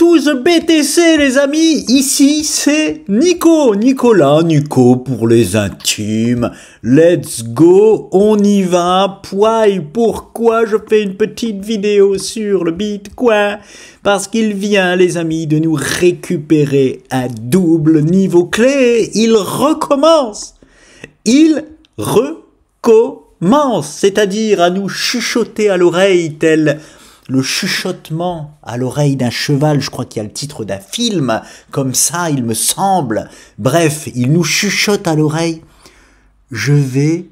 to the BTC les amis, ici c'est Nico pour les intimes, let's go, on y va, pourquoi je fais une petite vidéo sur le Bitcoin? Parce qu'il vient les amis de nous récupérer un double niveau clé, il recommence, c'est-à-dire à nous chuchoter à l'oreille tel le chuchotement à l'oreille d'un cheval, je crois qu'il y a le titre d'un film, comme ça, il me semble. Bref, il nous chuchote à l'oreille. Je vais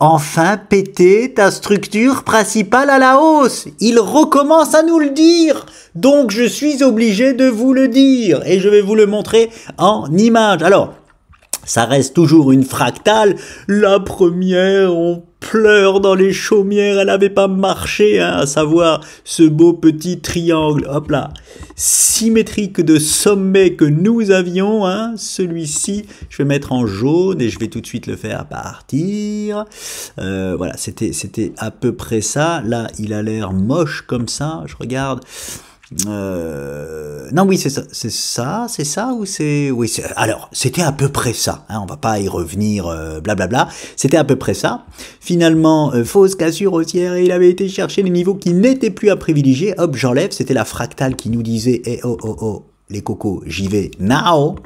enfin péter ta structure principale à la hausse. Il recommence à nous le dire. Donc, je suis obligé de vous le dire. Et je vais vous le montrer en image. Alors, ça reste toujours une fractale. La première, on pleure dans les chaumières, elle n'avait pas marché, hein, à savoir ce beau petit triangle, hop là, symétrique de sommet que nous avions, hein, celui-ci, je vais mettre en jaune et je vais tout de suite le faire partir. Voilà, c'était à peu près ça. Là, il a l'air moche comme ça, je regarde. Non, oui, c'est ça, ou c'est, oui, alors, c'était à peu près ça, hein, on va pas y revenir, blablabla, c'était à peu près ça. Finalement, fausse cassure haussière et il avait été chercher les niveaux qui n'étaient plus à privilégier, hop, j'enlève, c'était la fractale qui nous disait, les cocos, j'y vais now.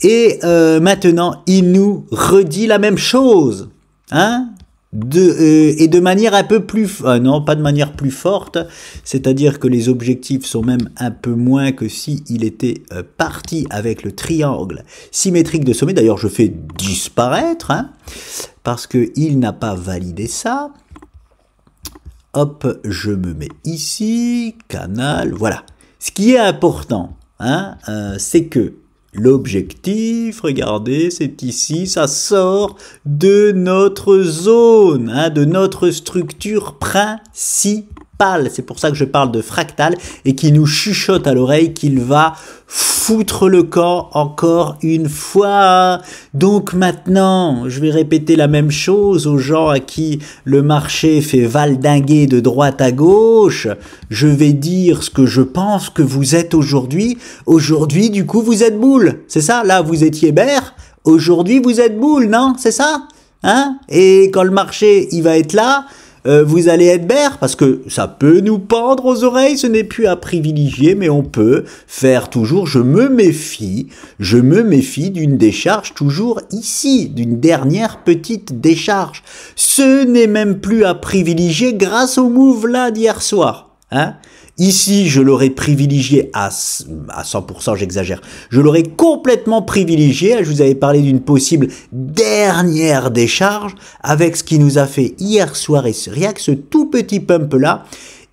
Et maintenant, il nous redit la même chose, hein. Et de manière un peu plus, non, pas de manière plus forte, c'est-à-dire que les objectifs sont même un peu moins que si il était parti avec le triangle symétrique de sommet. D'ailleurs, je fais disparaître, hein, parce que il n'a pas validé ça. Hop, je me mets ici, canal, voilà. Ce qui est important, hein, c'est que l'objectif, regardez, c'est ici, ça sort de notre zone, hein, de notre structure principale. C'est pour ça que je parle de fractal et qui nous chuchote à l'oreille qu'il va foutre le camp encore une fois. Donc maintenant, je vais répéter la même chose aux gens à qui le marché fait valdinguer de droite à gauche. Je vais dire ce que je pense que vous êtes aujourd'hui. Aujourd'hui, du coup, vous êtes boule. C'est ça? Là, vous étiez bear. Aujourd'hui, vous êtes boule, non? C'est ça? Hein? Et quand le marché, il va être là, vous allez être bear, parce que ça peut nous pendre aux oreilles, ce n'est plus à privilégier, mais on peut faire toujours, je me méfie d'une décharge toujours ici, d'une dernière petite décharge. Ce n'est même plus à privilégier grâce au move là d'hier soir, hein. Ici, je l'aurais privilégié à 100%, j'exagère. Je l'aurais complètement privilégié. Je vous avais parlé d'une possible dernière décharge avec ce qu'il nous a fait hier soir et rien que ce tout petit pump-là,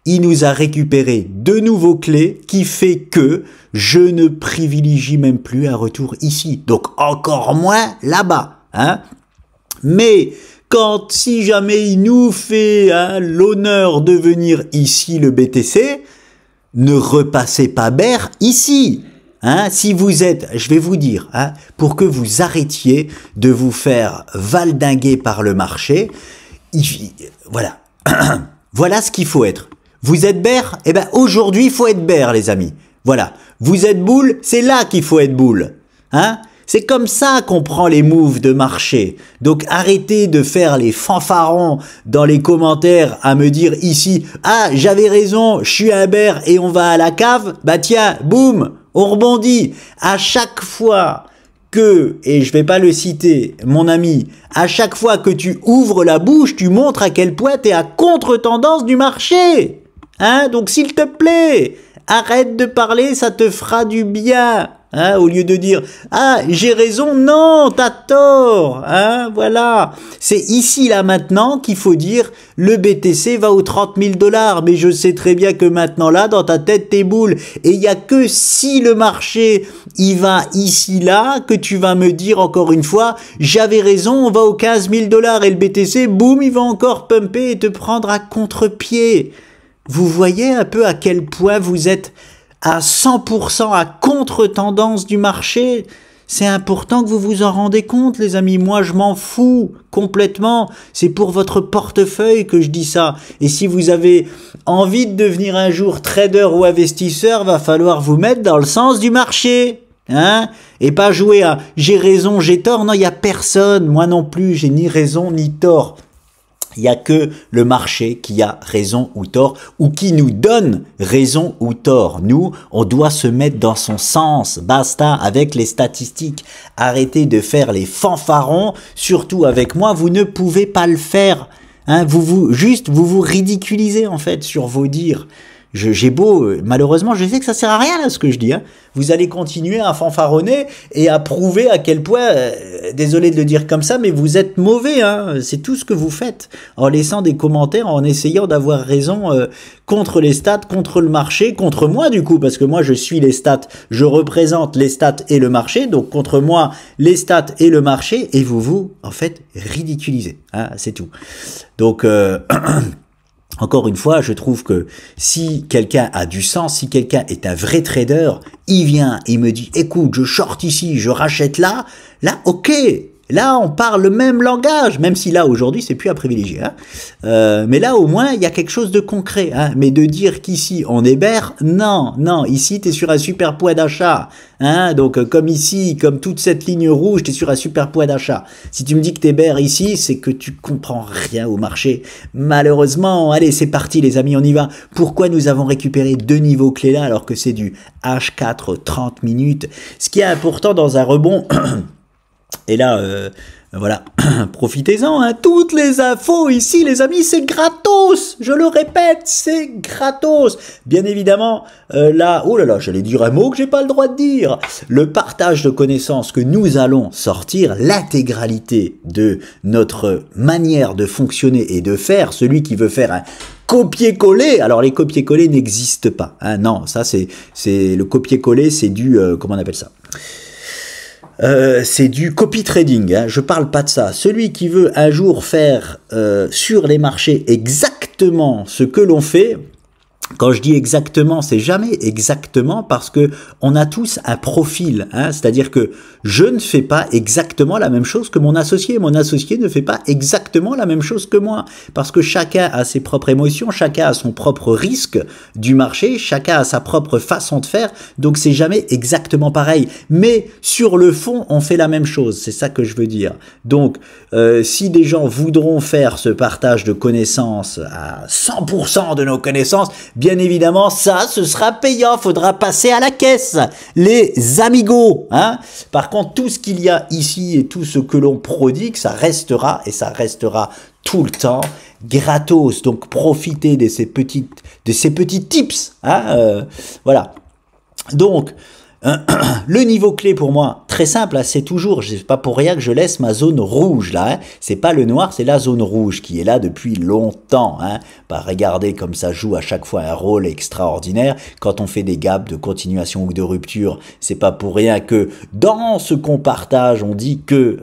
il nous a récupéré de nouveaux clés qui fait que je ne privilégie même plus un retour ici. Donc encore moins là-bas, hein. Mais si jamais il nous fait, hein, l'honneur de venir ici le BTC, ne repassez pas bear ici. Hein, si vous êtes, je vais vous dire, hein, pour que vous arrêtiez de vous faire valdinguer par le marché, voilà, voilà ce qu'il faut être. Vous êtes bear, eh ben aujourd'hui il faut être bear les amis. Voilà, vous êtes boule, c'est là qu'il faut être boule. Hein? C'est comme ça qu'on prend les moves de marché. Donc arrêtez de faire les fanfarons dans les commentaires à me dire ici « Ah, j'avais raison, je suis un bear et on va à la cave. » Bah tiens, boum, on rebondit. À chaque fois que, et je vais pas le citer, mon ami, à chaque fois que tu ouvres la bouche, tu montres à quel point tu es à contre-tendance du marché. Hein? Donc s'il te plaît, arrête de parler, ça te fera du bien. Hein, au lieu de dire « Ah, j'ai raison », non, t'as tort, hein, voilà. C'est ici, là, maintenant, qu'il faut dire « Le BTC va aux 30 000 $, mais je sais très bien que maintenant, là, dans ta tête, t'es boule. Et il n'y a que si le marché, il va ici, là, que tu vas me dire encore une fois « J'avais raison, on va aux 15 000 $ et le BTC, boum, il va encore pumper et te prendre à contre-pied. » Vous voyez un peu à quel point vous êtes à 100% à contre-tendance du marché? C'est important que vous vous en rendez compte, les amis. Moi, je m'en fous complètement. C'est pour votre portefeuille que je dis ça. Et si vous avez envie de devenir un jour trader ou investisseur, va falloir vous mettre dans le sens du marché. Hein? Et pas jouer à j'ai raison, j'ai tort. Non, il n'y a personne. Moi non plus, j'ai ni raison ni tort. Il n'y a que le marché qui a raison ou tort, ou qui nous donne raison ou tort. Nous, on doit se mettre dans son sens. Basta avec les statistiques. Arrêtez de faire les fanfarons. Surtout avec moi, vous ne pouvez pas le faire. Hein, vous vous ridiculisez en fait sur vos dires. J'ai beau, malheureusement, je sais que ça sert à rien là ce que je dis. Hein. Vous allez continuer à fanfaronner et à prouver à quel point, désolé de le dire comme ça, mais vous êtes mauvais. Hein. C'est tout ce que vous faites en laissant des commentaires, en essayant d'avoir raison contre les stats, contre le marché, contre moi du coup, parce que moi je suis les stats, je représente les stats et le marché, donc contre moi les stats et le marché, et vous en fait ridiculisez. Hein, c'est tout. Donc encore une fois, je trouve que si quelqu'un a du sens, si quelqu'un est un vrai trader, il vient, il me dit, écoute, je short ici, je rachète là, ok, là, on parle le même langage, même si là, aujourd'hui, c'est plus à privilégier. Hein. Mais là, au moins, il y a quelque chose de concret. Hein. Mais de dire qu'ici, on est bear, non, ici, tu es sur un super poids d'achat. Hein. Donc, comme ici, comme toute cette ligne rouge, tu es sur un super poids d'achat. Si tu me dis que tu es bear ici, c'est que tu comprends rien au marché. Malheureusement, allez, c'est parti, les amis, on y va. Pourquoi nous avons récupéré 2 niveaux clés là, alors que c'est du H4 30 minutes? Ce qui est important dans un rebond... Et là, voilà, profitez-en, hein. Toutes les infos ici, les amis, c'est gratos. Je le répète, c'est gratos. Bien évidemment, là, oh là là, j'allais dire un mot que j'ai pas le droit de dire. Le partage de connaissances que nous allons sortir, l'intégralité de notre manière de fonctionner et de faire, celui qui veut faire un copier-coller, alors les copier-coller n'existent pas. Hein. Non, ça c'est le copier-coller, c'est du, comment on appelle ça ? C'est du copy trading, hein. Je parle pas de ça. Celui qui veut un jour faire sur les marchés exactement ce que l'on fait, quand je dis exactement, c'est jamais exactement parce que on a tous un profil, hein. C'est-à-dire que je ne fais pas exactement la même chose que mon associé ne fait pas exactement la même chose que moi, parce que chacun a ses propres émotions, chacun a son propre risque du marché, chacun a sa propre façon de faire, donc c'est jamais exactement pareil, mais sur le fond, on fait la même chose, c'est ça que je veux dire. Donc, si des gens voudront faire ce partage de connaissances à 100% de nos connaissances, bien évidemment, ça, ce sera payant. Faudra passer à la caisse, les amigos. Hein. Par contre, tout ce qu'il y a ici et tout ce que l'on prodigue, ça restera et ça restera tout le temps gratos. Donc, profitez de ces petits tips. Hein, voilà. Donc, le niveau clé pour moi, très simple, hein, c'est toujours, c'est pas pour rien que je laisse ma zone rouge là, hein, c'est pas le noir, c'est la zone rouge qui est là depuis longtemps. Hein. Bah, regardez comme ça joue à chaque fois un rôle extraordinaire. Quand on fait des gaps de continuation ou de rupture, c'est pas pour rien que dans ce qu'on partage, on dit que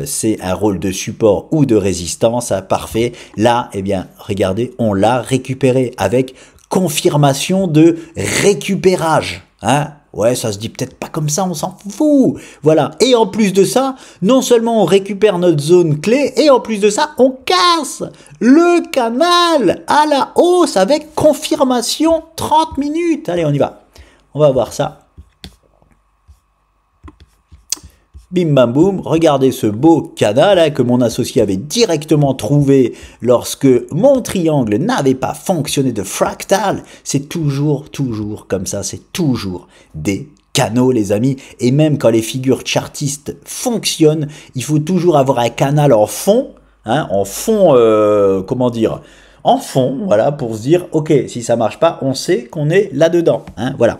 c'est un rôle de support ou de résistance. Hein, parfait. Là, eh bien, regardez, on l'a récupéré avec confirmation de récupérage. Hein. Ouais, ça se dit peut-être pas comme ça, on s'en fout. Voilà. Et en plus de ça, non seulement on récupère notre zone clé, et en plus de ça, on casse le canal à la hausse avec confirmation 30 minutes. Allez, on y va. On va voir ça. Bim bam boum, regardez ce beau canal hein, que mon associé avait directement trouvé lorsque mon triangle n'avait pas fonctionné de fractal. C'est toujours comme ça, c'est toujours des canaux les amis. Et même quand les figures chartistes fonctionnent, il faut toujours avoir un canal en fond, hein, comment dire, en fond, voilà, pour se dire, ok, si ça marche pas, on sait qu'on est là-dedans, hein, voilà.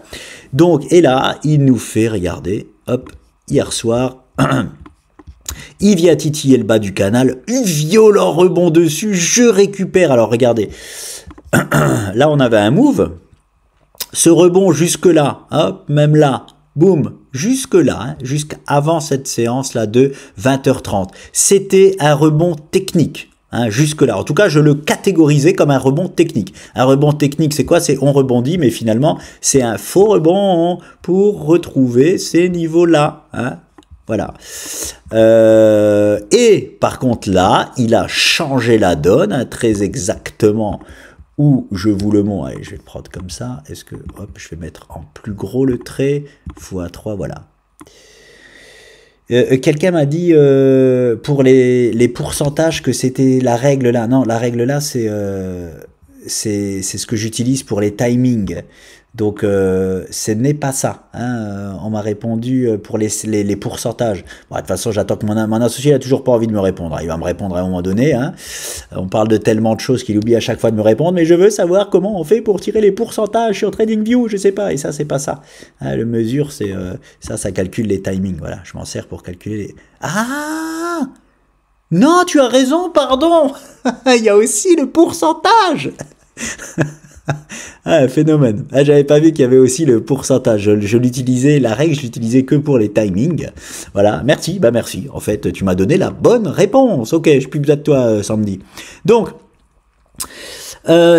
Donc, et là, il nous fait, regardez, hop, hier soir, il vient titiller le bas du canal, violent rebond dessus, je récupère, alors regardez, là on avait un move, ce rebond jusque là, hop, même là, boum, jusque là, hein, jusqu'avant cette séance là de 20h30, c'était un rebond technique. Hein, jusque-là. En tout cas, je le catégorisais comme un rebond technique. Un rebond technique, c'est quoi? C'est on rebondit, mais finalement, c'est un faux rebond pour retrouver ces niveaux-là. Hein. Voilà. Et par contre là, il a changé la donne, hein, très exactement, où je vous le montre. Allez, je vais le prendre comme ça. Est-ce que, hop, je vais mettre en plus gros le trait, x3, voilà. Quelqu'un m'a dit pour les pourcentages que c'était la règle là. Non, la règle là, c'est ce que j'utilise pour les timings. Donc, ce n'est pas ça. Hein. On m'a répondu pour les pourcentages. Bon, de toute façon, j'attends que mon associé n'a toujours pas envie de me répondre. Il va me répondre à un moment donné. Hein. On parle de tellement de choses qu'il oublie à chaque fois de me répondre. Mais je veux savoir comment on fait pour tirer les pourcentages sur TradingView. Je sais pas. Et ça, c'est pas ça. Hein, le mesure, c'est ça calcule les timings. Voilà, je m'en sers pour calculer les... Ah! Non, tu as raison, pardon. Il y a aussi le pourcentage. Ah, phénomène. Ah, j'avais pas vu qu'il y avait aussi le pourcentage. Je l'utilisais, la règle, je l'utilisais que pour les timings. Voilà. Merci. Bah, merci. En fait, tu m'as donné la bonne réponse. Ok, je suis plus besoin de toi, Sandy. Donc,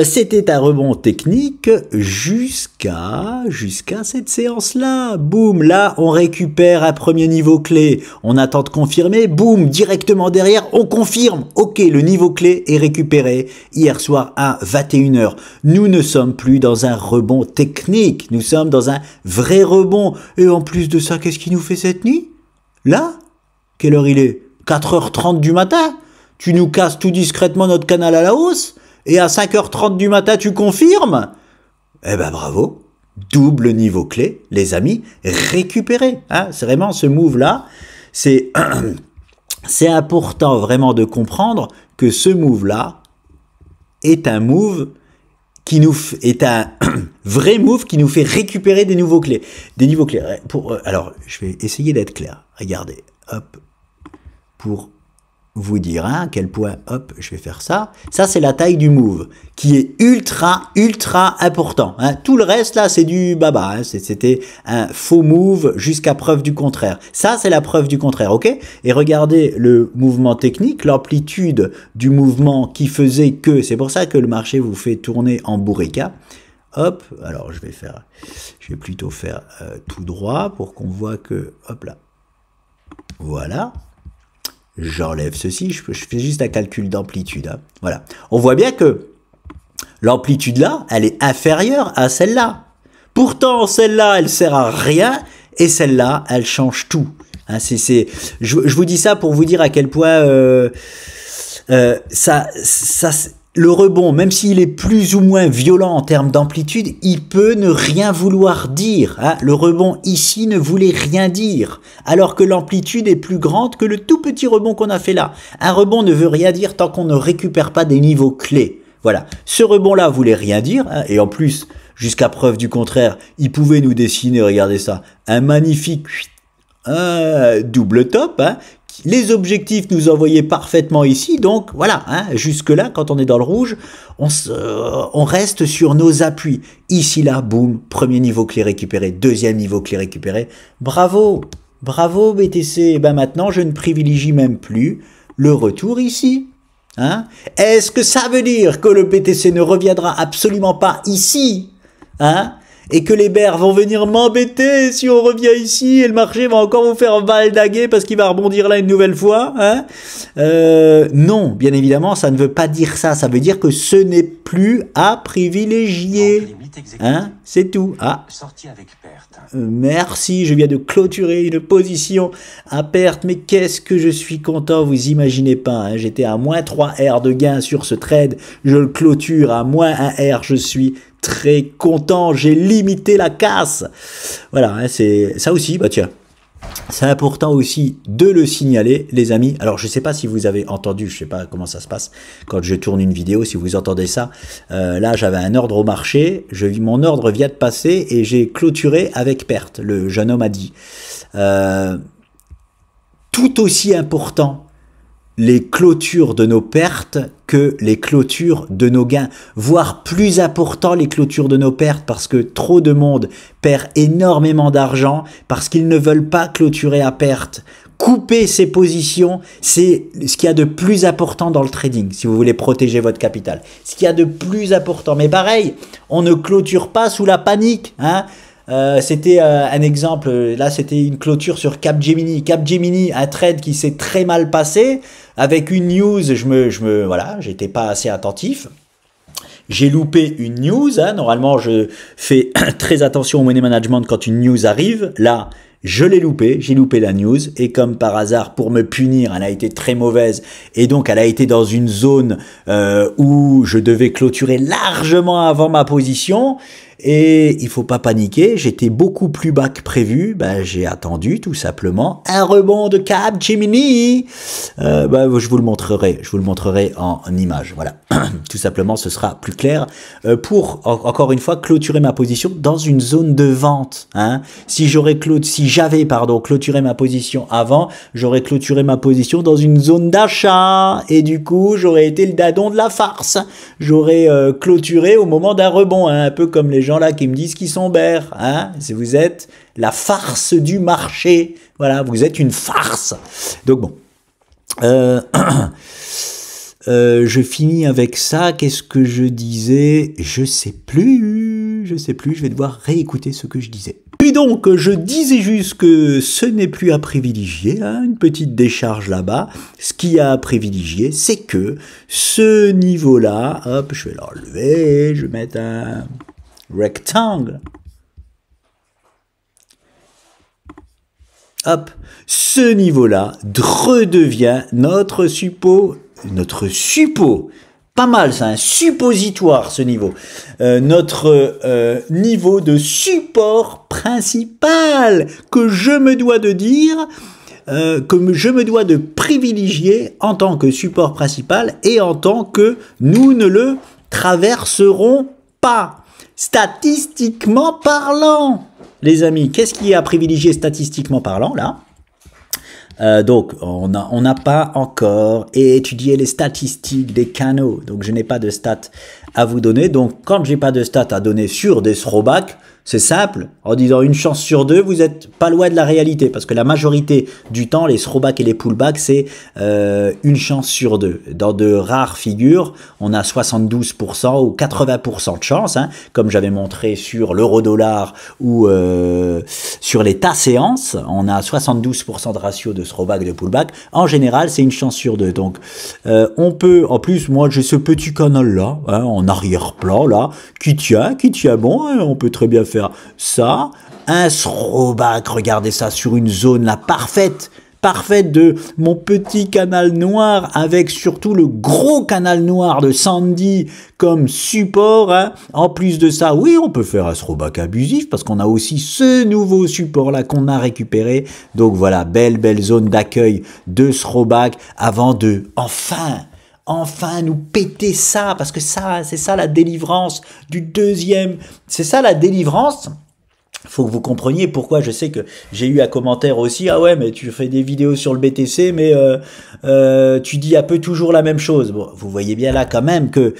c'était un rebond technique jusqu'à cette séance-là. Boum, là, on récupère un premier niveau clé. On attend de confirmer. Boum, directement derrière, on confirme. Ok, le niveau clé est récupéré hier soir à 21 h. Nous ne sommes plus dans un rebond technique. Nous sommes dans un vrai rebond. Et en plus de ça, qu'est-ce qu'il nous fait cette nuit? Là? Quelle heure il est? 4h30 du matin? Tu nous casses tout discrètement notre canal à la hausse? Et à 5h30 du matin, tu confirmes? Eh ben bravo, double niveau clé, les amis, récupéré. Hein, c'est vraiment ce move-là, c'est important vraiment de comprendre que ce move-là est un move qui nous est un vrai move qui nous fait récupérer des nouveaux clés, des niveaux clés. Alors, je vais essayer d'être clair. Regardez, hop, pour vous dire hein, à quel point, hop, je vais faire ça. Ça, c'est la taille du move, qui est ultra important. Hein. Tout le reste, là, c'est du baba. Hein. C'était un faux move jusqu'à preuve du contraire. Ça, c'est la preuve du contraire, ok? Et regardez le mouvement technique, l'amplitude du mouvement qui faisait que, c'est pour ça que le marché vous fait tourner en bourrica. Hop, alors je vais plutôt faire tout droit pour qu'on voit que, hop là, voilà. J'enlève ceci, je fais juste un calcul d'amplitude. Hein. Voilà. On voit bien que l'amplitude là, elle est inférieure à celle-là. Pourtant, celle-là, elle sert à rien et celle-là, elle change tout. Hein, je vous dis ça pour vous dire à quel point le rebond, même s'il est plus ou moins violent en termes d'amplitude, il peut ne rien vouloir dire. Hein. Le rebond ici ne voulait rien dire, alors que l'amplitude est plus grande que le tout petit rebond qu'on a fait là. Un rebond ne veut rien dire tant qu'on ne récupère pas des niveaux clés. Voilà, ce rebond-là voulait rien dire, hein, et en plus, jusqu'à preuve du contraire, il pouvait nous dessiner, regardez ça, un magnifique double top, hein, les objectifs nous envoyaient parfaitement ici, donc voilà, hein, jusque-là, quand on est dans le rouge, on reste sur nos appuis. Ici, là, boum, premier niveau clé récupéré, deuxième niveau clé récupéré. Bravo, bravo BTC. Et ben maintenant, je ne privilégie même plus le retour ici. Hein? Est-ce que ça veut dire que le BTC ne reviendra absolument pas ici? Hein? Et que les bears vont venir m'embêter si on revient ici et le marché va encore vous faire baldaguer parce qu'il va rebondir là une nouvelle fois. Hein non, bien évidemment, ça ne veut pas dire ça. Ça veut dire que ce n'est plus à privilégier. Hein, c'est tout. Ah. Sortie avec perte. Merci, je viens de clôturer une position à perte, mais qu'est-ce que je suis content, vous imaginez pas. Hein, j'étais à moins 3 R de gain sur ce trade, je le clôture à moins 1 R, je suis très content, j'ai limité la casse. Voilà, hein, c'est ça aussi, bah tiens. C'est important aussi de le signaler, les amis. Alors, je ne sais pas si vous avez entendu, je ne sais pas comment ça se passe quand je tourne une vidéo, si vous entendez ça. Là, j'avais un ordre au marché, mon ordre vient de passer et j'ai clôturé avec perte, le jeune homme a dit. Tout aussi important, les clôtures de nos pertes que les clôtures de nos gains, voire plus important les clôtures de nos pertes parce que trop de monde perd énormément d'argent parce qu'ils ne veulent pas clôturer à perte. Couper ses positions, c'est ce qu'il y a de plus important dans le trading si vous voulez protéger votre capital. Ce qu'il y a de plus important. Mais pareil, on ne clôture pas sous la panique. Hein. C'était un exemple, là c'était une clôture sur Capgemini. Capgemini, un trade qui s'est très mal passé. Avec une news, voilà, j'étais pas assez attentif. J'ai loupé une news, hein. Normalement je fais très attention au money management quand une news arrive. Là, je l'ai loupé, j'ai loupé la news et comme par hasard, pour me punir, elle a été très mauvaise et donc elle a été dans une zone où je devais clôturer largement avant ma position. Et il faut pas paniquer, j'étais beaucoup plus bas que prévu, ben, j'ai attendu tout simplement un rebond de Capgemini. Ben, je vous le montrerai en image, voilà. Tout simplement, ce sera plus clair pour, encore une fois, clôturer ma position dans une zone de vente. Hein. Si j'avais clôturé ma position avant, j'aurais clôturé ma position dans une zone d'achat et du coup, j'aurais été le dadon de la farce. J'aurais clôturé au moment d'un rebond, hein, un peu comme les gens là qui me disent qu'ils sont bêtes, hein. Vous êtes la farce du marché, voilà, vous êtes une farce. Donc bon, je finis avec ça. Qu'est-ce que je disais? Je sais plus, je vais devoir réécouter ce que je disais. Puis donc, je disais juste que ce n'est plus à privilégier, hein, une petite décharge là-bas. Ce qu'il y a à privilégier, c'est que ce niveau-là, hop, je vais l'enlever, je vais mettre un rectangle. Hop, ce niveau-là redevient notre suppo, pas mal ça, un suppositoire ce niveau, notre niveau de support principal que je me dois de dire, que je me dois de privilégier en tant que support principal et en tant que nous ne le traverserons pas. Statistiquement parlant, les amis, qu'est-ce qui est à privilégier statistiquement parlant là? Donc, on n'a pas encore étudié les statistiques des canaux. Donc, je n'ai pas de stats à vous donner. Donc, quand j'ai pas de stats à donner sur des throwbacks, c'est simple. En disant une chance sur deux, vous êtes pas loin de la réalité. Parce que la majorité du temps, les throwbacks et les pullbacks, c'est une chance sur deux. Dans de rares figures, on a 72% ou 80% de chance. Hein, comme j'avais montré sur l'euro-dollar ou sur les tas séances, on a 72% de ratio de throwback et de pullback. En général, c'est une chance sur deux. Donc, on peut, en plus, moi, j'ai ce petit canal-là, hein, en arrière-plan, là, qui tient bon. Hein, on peut très bien faire ça, un throwback, regardez ça, sur une zone là parfaite de mon petit canal noir avec surtout le gros canal noir de Sandy comme support, hein. En plus de ça, oui, on peut faire un throwback abusif parce qu'on a aussi ce nouveau support là qu'on a récupéré. Donc voilà, belle zone d'accueil de throwback avant de enfin nous péter ça, parce que ça, c'est ça la délivrance du deuxième, c'est ça la délivrance. Faut que vous compreniez pourquoi. Je sais que j'ai eu un commentaire aussi, ah ouais mais tu fais des vidéos sur le BTC mais tu dis un peu toujours la même chose. Bon, vous voyez bien là quand même que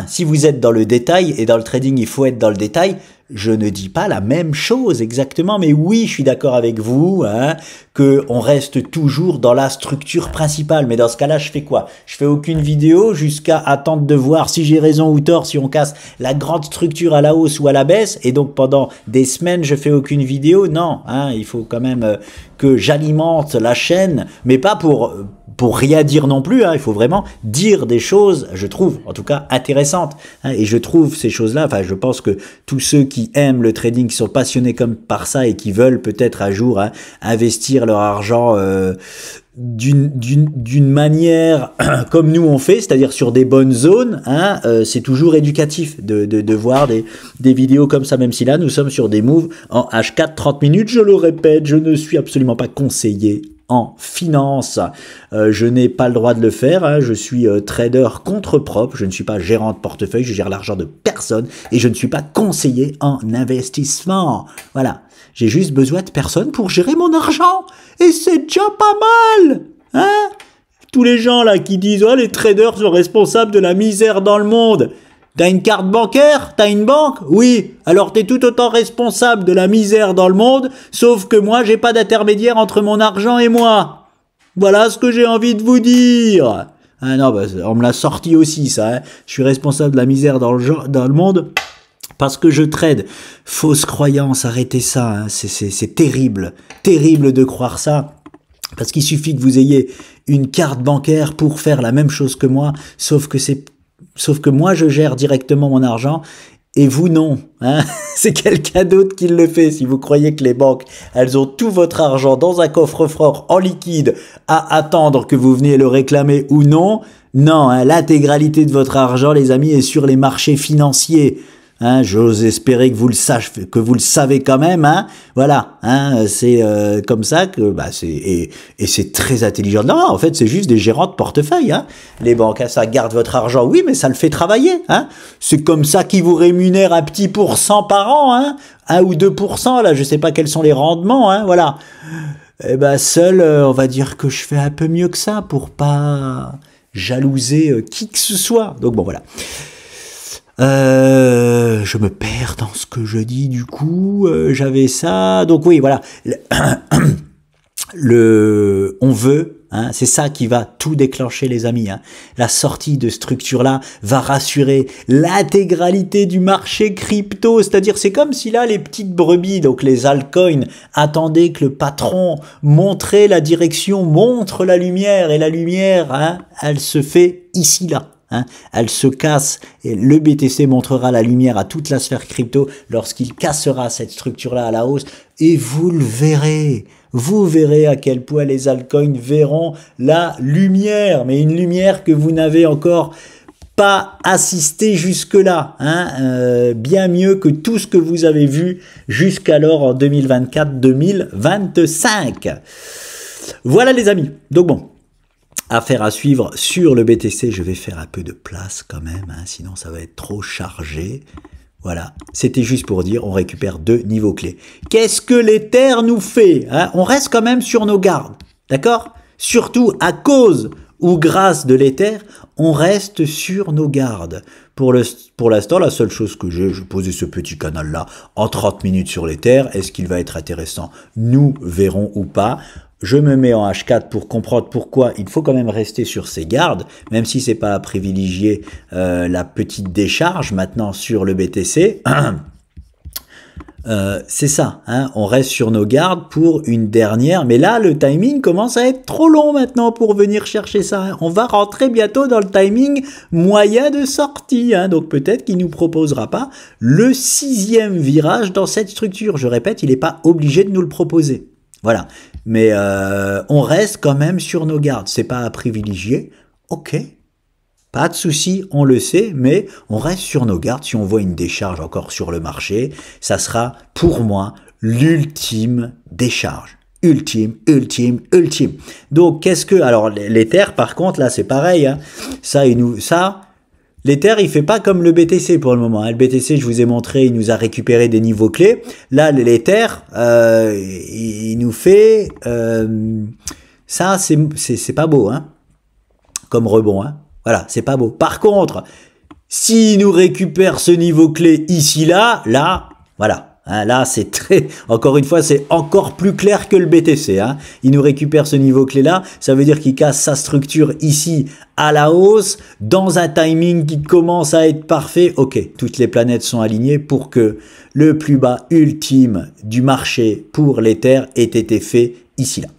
si vous êtes dans le détail, et dans le trading il faut être dans le détail, je ne dis pas la même chose exactement, mais oui, je suis d'accord avec vous, hein, que on reste toujours dans la structure principale. Mais dans ce cas-là, je fais quoi? Je fais aucune vidéo jusqu'à attendre de voir si j'ai raison ou tort, si on casse la grande structure à la hausse ou à la baisse. Et donc pendant des semaines, je fais aucune vidéo. Non, hein, il faut quand même que j'alimente la chaîne, mais pas pour rien dire non plus, hein. Il faut vraiment dire des choses, je trouve, en tout cas, intéressantes. Hein. Et je trouve ces choses-là, enfin, je pense que tous ceux qui aiment le trading, qui sont passionnés comme par ça et qui veulent peut-être un jour, hein, investir leur argent d'une manière comme nous on fait, c'est-à-dire sur des bonnes zones, hein, c'est toujours éducatif de voir des vidéos comme ça, même si là, nous sommes sur des moves en H4 30 minutes, je le répète, je ne suis absolument pas conseillé en finance, je n'ai pas le droit de le faire, hein. Je suis trader contre propre, je ne suis pas gérant de portefeuille, je gère l'argent de personne et je ne suis pas conseiller en investissement. Voilà, j'ai juste besoin de personne pour gérer mon argent et c'est déjà pas mal, hein. Tous les gens là qui disent oh les traders sont responsables de la misère dans le monde. T'as une carte bancaire? T'as une banque? Oui. Alors t'es tout autant responsable de la misère dans le monde, sauf que moi j'ai pas d'intermédiaire entre mon argent et moi. Voilà ce que j'ai envie de vous dire. Ah non, bah, on me l'a sorti aussi ça. Hein. Je suis responsable de la misère dans le monde Parce que je trade. Fausse croyance, arrêtez ça, hein. C'est terrible. Terrible de croire ça. Parce qu'il suffit que vous ayez une carte bancaire pour faire la même chose que moi, sauf que moi je gère directement mon argent et vous non, hein. C'est quelqu'un d'autre qui le fait. Si vous croyez que les banques, elles ont tout votre argent dans un coffre-fort en liquide à attendre que vous veniez le réclamer ou non, non, hein, l'intégralité de votre argent, les amis, est sur les marchés financiers. Hein, j'ose espérer que vous le savez quand même, hein. Voilà, hein, c'est comme ça que et c'est très intelligent. Non, en fait, c'est juste des gérants de portefeuille, hein. Les banques, ça garde votre argent, oui, mais ça le fait travailler, hein. C'est comme ça qu'ils vous rémunèrent un petit pourcent par an, hein, 1 ou 2%, là, je sais pas quels sont les rendements, hein, voilà. Eh ben seul, on va dire que je fais un peu mieux que ça pour pas jalouser qui que ce soit. Donc bon, voilà. Je me perds dans ce que je dis, du coup, j'avais ça, donc oui, voilà, on veut, hein, c'est ça qui va tout déclencher, les amis, hein. La sortie de structure-là va rassurer l'intégralité du marché crypto, c'est-à-dire c'est comme si là, les petites brebis, donc les altcoins, attendaient que le patron montrait la direction, montre la lumière, et la lumière, hein, elle se fait ici, là. Hein, elle se casse et le BTC montrera la lumière à toute la sphère crypto lorsqu'il cassera cette structure-là à la hausse et vous le verrez. Vous verrez à quel point les altcoins verront la lumière, mais une lumière que vous n'avez encore pas assisté jusque-là, hein, bien mieux que tout ce que vous avez vu jusqu'alors en 2024-2025. Voilà les amis, donc bon. Affaire à suivre sur le BTC, je vais faire un peu de place quand même, hein, sinon ça va être trop chargé. Voilà, c'était juste pour dire, on récupère 2 niveaux clés. Qu'est-ce que l'Ether nous fait, hein? On reste quand même sur nos gardes, d'accord? Surtout à cause ou grâce de l'Ether, on reste sur nos gardes. Pour l'instant, la seule chose que j'ai, je posais ce petit canal-là en 30 minutes sur l'Ether. Est-ce qu'il va être intéressant? Nous verrons ou pas. Je me mets en H4 pour comprendre pourquoi il faut quand même rester sur ses gardes, même si c'est pas à privilégier la petite décharge maintenant sur le BTC. C'est ça, hein, on reste sur nos gardes pour une dernière, mais là le timing commence à être trop long maintenant pour venir chercher ça, hein. On va rentrer bientôt dans le timing moyen de sortie, hein, donc peut-être qu'il nous proposera pas le 6e virage dans cette structure. Je répète, il n'est pas obligé de nous le proposer. Voilà, mais on reste quand même sur nos gardes, c'est pas à privilégier, ok, pas de souci, on le sait, mais on reste sur nos gardes. Si on voit une décharge encore sur le marché, ça sera pour moi l'ultime décharge. Ultime. Donc qu'est-ce que, alors l'Ether par contre là c'est pareil, hein, l'Ether, il fait pas comme le BTC pour le moment, hein. Le BTC, je vous ai montré, il nous a récupéré des niveaux clés. Là, l'Ether, il nous fait... ça, c'est pas beau, hein, comme rebond, hein. Voilà, c'est pas beau. Par contre, s'il nous récupère ce niveau clé ici, là, voilà. Hein, là, c'est très, encore une fois, c'est encore plus clair que le BTC. Hein. Il nous récupère ce niveau clé-là. Ça veut dire qu'il casse sa structure ici à la hausse, dans un timing qui commence à être parfait. Ok, toutes les planètes sont alignées pour que le plus bas ultime du marché pour l'Ether ait été fait ici, là.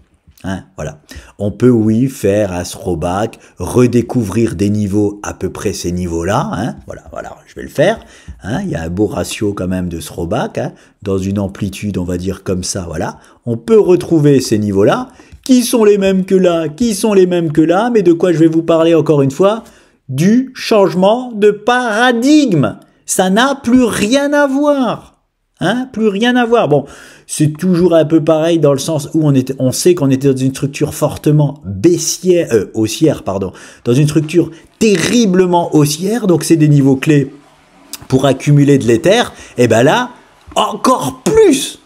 Hein, voilà. On peut, oui, faire un throwback, redécouvrir des niveaux à peu près ces niveaux-là. Hein, voilà, je vais le faire. Hein, il y a un beau ratio quand même de throwback, hein, dans une amplitude, on va dire comme ça, voilà. On peut retrouver ces niveaux-là, qui sont les mêmes que là, mais de quoi je vais vous parler encore une fois? Du changement de paradigme. Ça n'a plus rien à voir. Hein, plus rien à voir. Bon, c'est toujours un peu pareil dans le sens où on sait qu'on était dans une structure fortement haussière, pardon, dans une structure terriblement haussière, donc c'est des niveaux clés pour accumuler de l'Ether, et ben là, encore plus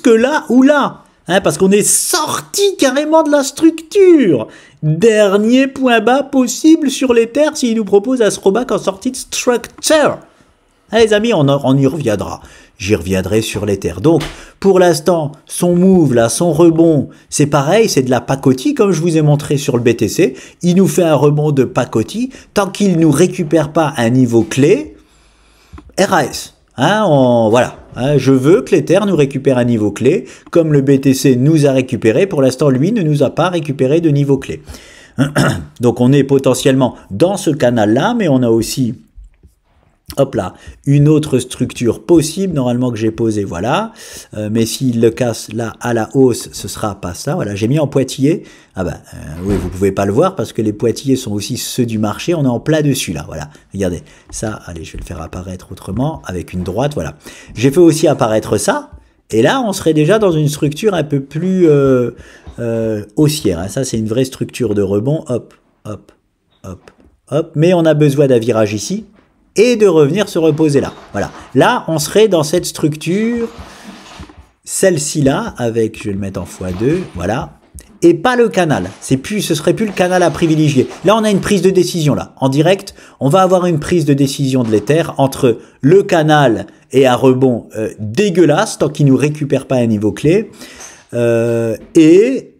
que là ou là, hein, parce qu'on est sorti carrément de la structure. Dernier point bas possible sur l'Ether s'il nous propose un throwback en sortie de structure. Allez les amis, on y reviendra. J'y reviendrai sur l'Ether. Donc, pour l'instant, son move, là, son rebond, c'est pareil, c'est de la pacotille, comme je vous ai montré sur le BTC. Il nous fait un rebond de pacotille. Tant qu'il ne nous récupère pas un niveau clé, RAS. Hein, voilà. Hein, je veux que l'Ether nous récupère un niveau clé, comme le BTC nous a récupéré. Pour l'instant, lui ne nous a pas récupéré de niveau clé. Donc on est potentiellement dans ce canal-là, mais on a aussi, hop là, une autre structure possible, normalement que j'ai posée, voilà. Mais s'il le casse là à la hausse, ce sera pas ça. Voilà, j'ai mis en pointillé. Ah ben, oui, vous pouvez pas le voir parce que les pointillés sont aussi ceux du marché. On est en plat dessus là, voilà. Regardez, ça, allez, je vais le faire apparaître autrement, avec une droite, voilà. J'ai fait aussi apparaître ça. Et là, on serait déjà dans une structure un peu plus haussière. Hein. Ça, c'est une vraie structure de rebond. Hop, hop, hop, hop. Mais on a besoin d'un virage ici et de revenir se reposer là. Voilà. Là, on serait dans cette structure, celle-ci là, avec, je vais le mettre en x2, voilà. Et pas le canal. Ce serait plus le canal à privilégier. Là, on a une prise de décision là. En direct, on va avoir une prise de décision de l'Ether entre le canal et un rebond dégueulasse tant qu'il nous récupère pas un niveau clé. Et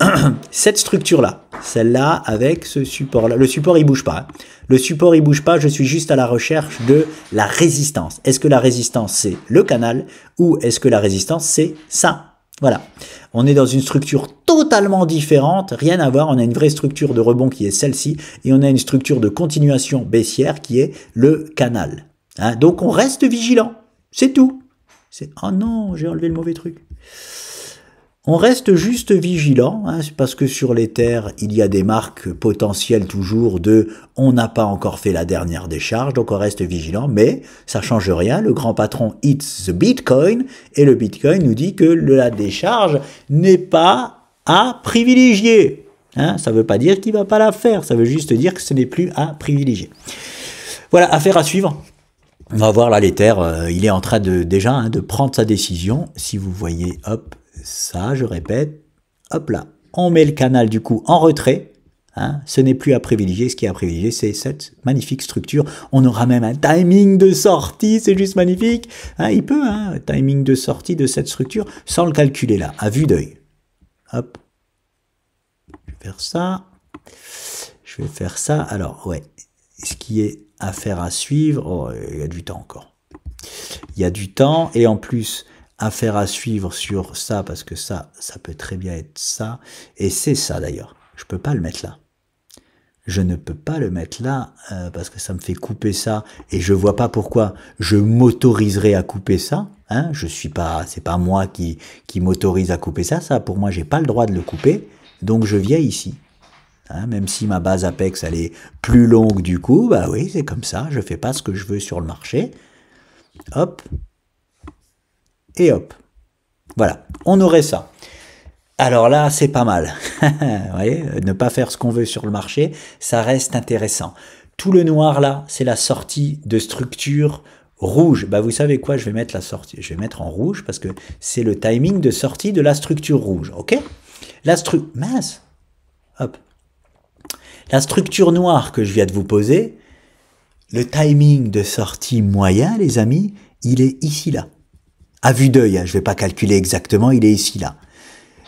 cette structure-là, celle-là avec ce support-là. Le support, il bouge pas. Hein. Le support, il bouge pas. Je suis juste à la recherche de la résistance. Est-ce que la résistance, c'est le canal ou est-ce que la résistance, c'est ça? Voilà. On est dans une structure totalement différente, rien à voir. On a une vraie structure de rebond qui est celle-ci et on a une structure de continuation baissière qui est le canal. Hein, donc on reste vigilant. C'est tout. Oh non, j'ai enlevé le mauvais truc. On reste juste vigilant, hein, parce que sur l'Ether, il y a des marques potentielles toujours de « on n'a pas encore fait la dernière décharge », donc on reste vigilant, mais ça change rien. Le grand patron « It's the Bitcoin » et le Bitcoin nous dit que la décharge n'est pas à privilégier. Hein, ça ne veut pas dire qu'il ne va pas la faire, ça veut juste dire que ce n'est plus à privilégier. Voilà, affaire à suivre. On va voir là l'Ether, il est en train de déjà de prendre sa décision. Si vous voyez, hop, ça, je répète, hop là, on met le canal du coup en retrait, hein, ce n'est plus à privilégier, ce qui est à privilégier, c'est cette magnifique structure. On aura même un timing de sortie, c'est juste magnifique. Hein, il peut, hein, timing de sortie de cette structure, sans le calculer là, à vue d'œil. Hop, je vais faire ça, je vais faire ça. Alors, ouais, ce qui est affaire à suivre, oh, il y a du temps encore. Il y a du temps, et en plus, affaire à suivre sur ça, parce que ça peut très bien être ça, et c'est ça d'ailleurs. Je peux pas le mettre là. Je ne peux pas le mettre là, parce que ça me fait couper ça, et je vois pas pourquoi je m'autoriserai à couper ça. Hein, je suis pas, c'est pas moi qui m'autorise à couper ça. Ça, pour moi, j'ai pas le droit de le couper, donc je viens ici. Hein, même si ma base Apex elle est plus longue du coup, bah oui, c'est comme ça, je fais pas ce que je veux sur le marché. Hop. Et hop. Voilà, on aurait ça. Alors là, c'est pas mal. Vous voyez, ne pas faire ce qu'on veut sur le marché, ça reste intéressant. Tout le noir là, c'est la sortie de structure rouge. Bah vous savez quoi, je vais mettre la sortie, je vais mettre en rouge parce que c'est le timing de sortie de la structure rouge, ok? La structure, mince, hop. La structure noire que je viens de vous poser, le timing de sortie moyen, les amis, il est ici là. À vue d'œil, hein, je ne vais pas calculer exactement, il est ici là.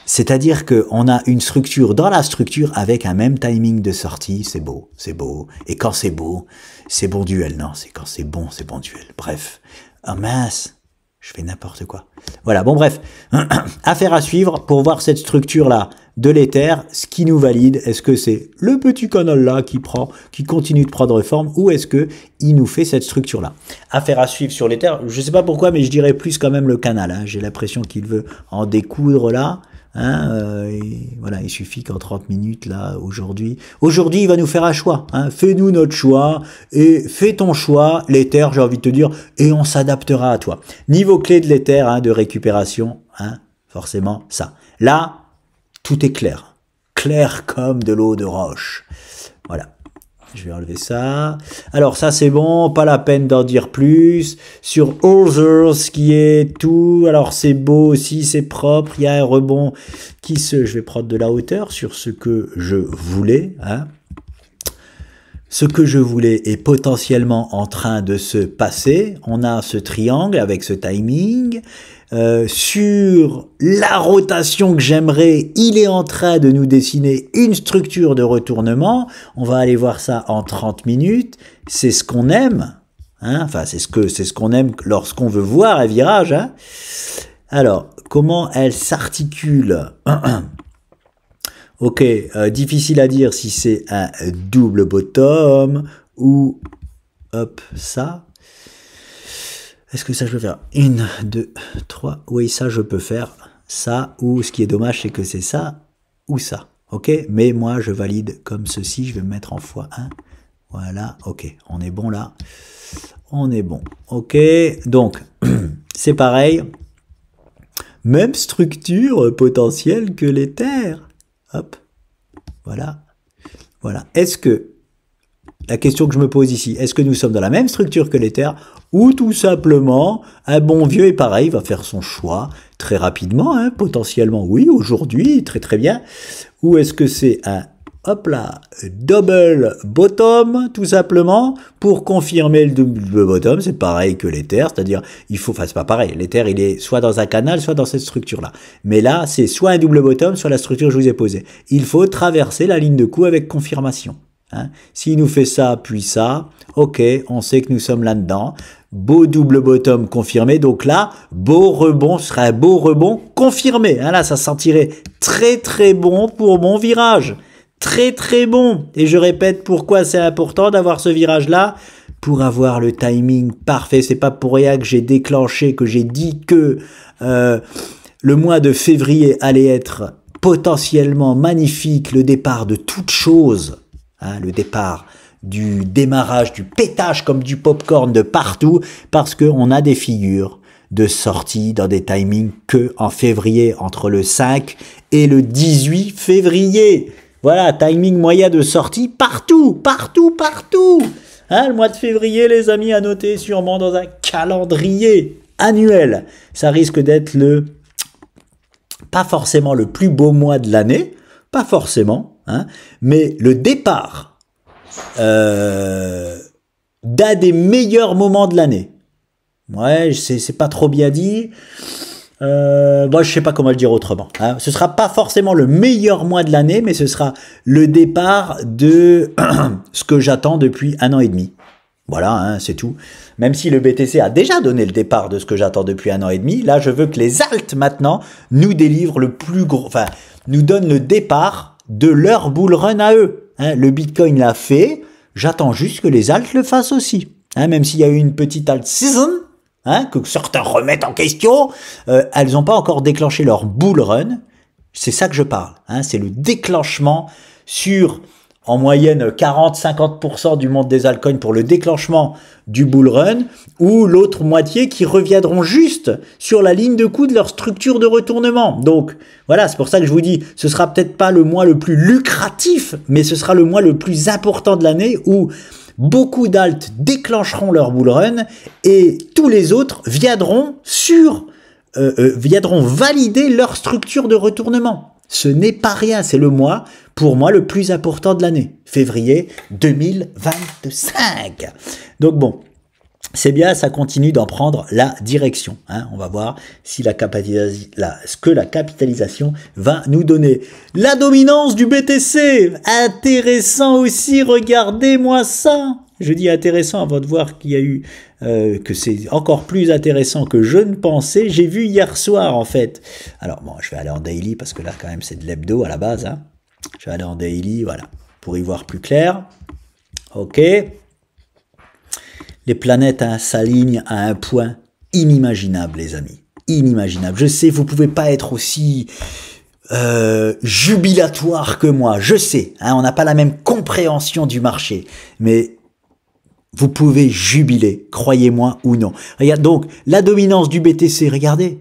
C'est-à-dire qu'on a une structure dans la structure avec un même timing de sortie, c'est beau, c'est beau. Et quand c'est beau, c'est bon duel. Non, c'est quand c'est bon duel. Bref. Ah mince, je fais n'importe quoi. Voilà, bon bref, affaire à suivre pour voir cette structure-là de l'Ether, ce qui nous valide. Est-ce que c'est le petit canal-là qui continue de prendre forme, ou est-ce que il nous fait cette structure-là? Affaire à suivre sur l'Ether, je sais pas pourquoi, mais je dirais plus quand même le canal. Hein. J'ai l'impression qu'il veut en découdre là. Hein, voilà, il suffit qu'en 30 minutes, là, aujourd'hui, il va nous faire un choix. Hein, fais-nous notre choix, et fais ton choix, l'Ether, j'ai envie de te dire, et on s'adaptera à toi. Niveau clé de l'Ether, hein, de récupération, hein, forcément, ça. Là, tout est clair. Clair comme de l'eau de roche. Voilà. Je vais enlever ça. Alors ça c'est bon, pas la peine d'en dire plus. Sur Others qui est tout, alors c'est beau aussi, c'est propre, il y a un rebond je vais prendre de la hauteur sur ce que je voulais. Hein. Ce que je voulais est potentiellement en train de se passer. On a ce triangle avec ce timing. Sur la rotation que j'aimerais, il est en train de nous dessiner une structure de retournement. On va aller voir ça en 30 minutes. C'est ce qu'on aime. Hein, enfin, c'est ce qu'on aime lorsqu'on veut voir un virage. Hein. Alors, comment elle s'articule? Ok, difficile à dire si c'est un double bottom ou hop, ça. Est-ce que ça je peux faire? 1, 2, 3. Oui, ça je peux faire. Ça, ou ce qui est dommage, c'est que c'est ça ou ça. Ok, mais moi je valide comme ceci. Je vais me mettre en x1. Voilà, ok, on est bon là. On est bon. Ok, donc c'est pareil. Même structure potentielle que l'éther. Hop, voilà. Voilà. Est-ce que, la question que je me pose ici, est-ce que nous sommes dans la même structure que l'éther ou tout simplement un bon vieux est pareil, va faire son choix très rapidement, hein, potentiellement oui, aujourd'hui, très très bien. Ou est-ce que c'est un hop là, double bottom, tout simplement, pour confirmer le double bottom, c'est pareil que l'éther, c'est-à-dire, il faut, enfin, c'est pas pareil, l'éther, il est soit dans un canal, soit dans cette structure-là. Mais là, c'est soit un double bottom, soit la structure que je vous ai posée. Il faut traverser la ligne de coup avec confirmation. Hein. S'il nous fait ça, puis ça, ok, on sait que nous sommes là-dedans. Beau double bottom confirmé, donc là, beau rebond, ce serait un beau rebond confirmé. Hein, là, ça sentirait très très bon pour mon virage. Très très bon. Et je répète pourquoi c'est important d'avoir ce virage-là, pour avoir le timing parfait. C'est pas pour rien que j'ai déclenché, que j'ai dit que le mois de février allait être potentiellement magnifique, le départ de toute chose, hein, le départ du démarrage, du pétage comme du popcorn de partout, parce qu'on a des figures de sortie dans des timings que en février, entre le 5 et le 18 février. Voilà, timing moyen de sortie partout, partout, partout. Hein, le mois de février, les amis, à noter sûrement dans un calendrier annuel. Ça risque d'être pas forcément le plus beau mois de l'année, pas forcément, hein, mais le départ d'un des meilleurs moments de l'année. Ouais, c'est pas trop bien dit. Moi, je sais pas comment le dire autrement. Hein. Ce sera pas forcément le meilleur mois de l'année, mais ce sera le départ de ce que j'attends depuis 1 an et demi. Voilà, hein, c'est tout. Même si le BTC a déjà donné le départ de ce que j'attends depuis 1 an et demi, là, je veux que les alts maintenant nous délivrent le plus gros, enfin, nous donnent le départ de leur bull run à eux. Hein. Le Bitcoin l'a fait. J'attends juste que les alts le fassent aussi. Hein, même s'il y a eu une petite alt season. Hein, que certains remettent en question, elles n'ont pas encore déclenché leur bull run. C'est ça que je parle. Hein, c'est le déclenchement sur, en moyenne, 40-50% du monde des altcoins pour le déclenchement du bull run, ou l'autre moitié qui reviendront juste sur la ligne de coup de leur structure de retournement. Donc, voilà, c'est pour ça que je vous dis, ce sera peut-être pas le mois le plus lucratif, mais ce sera le mois le plus important de l'année où beaucoup d'alts déclencheront leur bull run et tous les autres viendront viendront valider leur structure de retournement. Ce n'est pas rien, c'est le mois, pour moi, le plus important de l'année. Février 2025. Donc bon, c'est bien, ça continue d'en prendre la direction. Hein. On va voir si ce que la capitalisation va nous donner. La dominance du BTC, intéressant aussi, regardez-moi ça. Je dis intéressant avant de voir qu'il y a eu, que c'est encore plus intéressant que je ne pensais. J'ai vu hier soir en fait. Alors bon, je vais aller en daily parce que là quand même c'est de l'hebdo à la base. Hein. Je vais aller en daily, voilà, pour y voir plus clair. Ok. Les planètes hein, s'alignent à un point inimaginable, les amis. Inimaginable. Je sais, vous pouvez pas être aussi jubilatoire que moi. Je sais, hein, on n'a pas la même compréhension du marché. Mais vous pouvez jubiler, croyez-moi ou non. Regarde, donc, la dominance du BTC, regardez,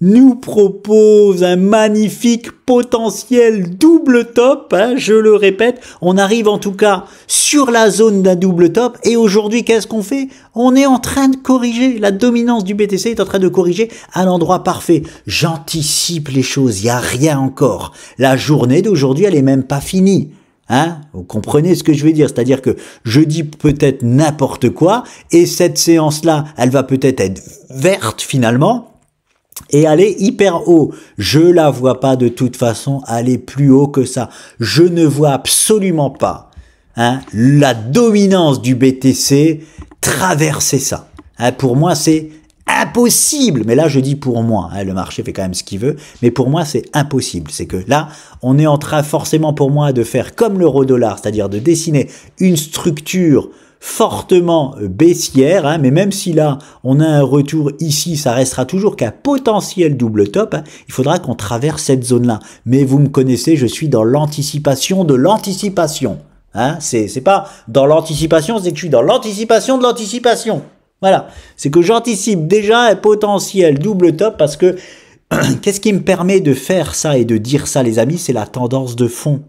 nous propose un magnifique potentiel double top, hein, je le répète, on arrive en tout cas sur la zone d'un double top, et aujourd'hui, qu'est-ce qu'on fait? On est en train de corriger, la dominance du BTC est en train de corriger à l'endroit parfait. J'anticipe les choses, il n'y a rien encore. La journée d'aujourd'hui, elle est même pas finie. Hein, vous comprenez ce que je veux dire, c'est-à-dire que je dis peut-être n'importe quoi, et cette séance-là, elle va peut-être être verte finalement, et aller hyper haut. Je la vois pas de toute façon aller plus haut que ça. Je ne vois absolument pas hein, la dominance du BTC traverser ça. Hein, pour moi, c'est impossible. Mais là, je dis pour moi. Hein, le marché fait quand même ce qu'il veut. Mais pour moi, c'est impossible. C'est que là, on est en train forcément pour moi de faire comme l'euro-dollar, c'est-à-dire de dessiner une structure fortement baissière, hein, mais même si là on a un retour ici, ça restera toujours qu'un potentiel double top, hein, il faudra qu'on traverse cette zone-là. Mais vous me connaissez, je suis dans l'anticipation de l'anticipation. Hein, c'est pas dans l'anticipation, c'est que je suis dans l'anticipation de l'anticipation. Voilà, c'est que j'anticipe déjà un potentiel double top parce que qu'est-ce qui me permet de faire ça et de dire ça, les amis, c'est la tendance de fond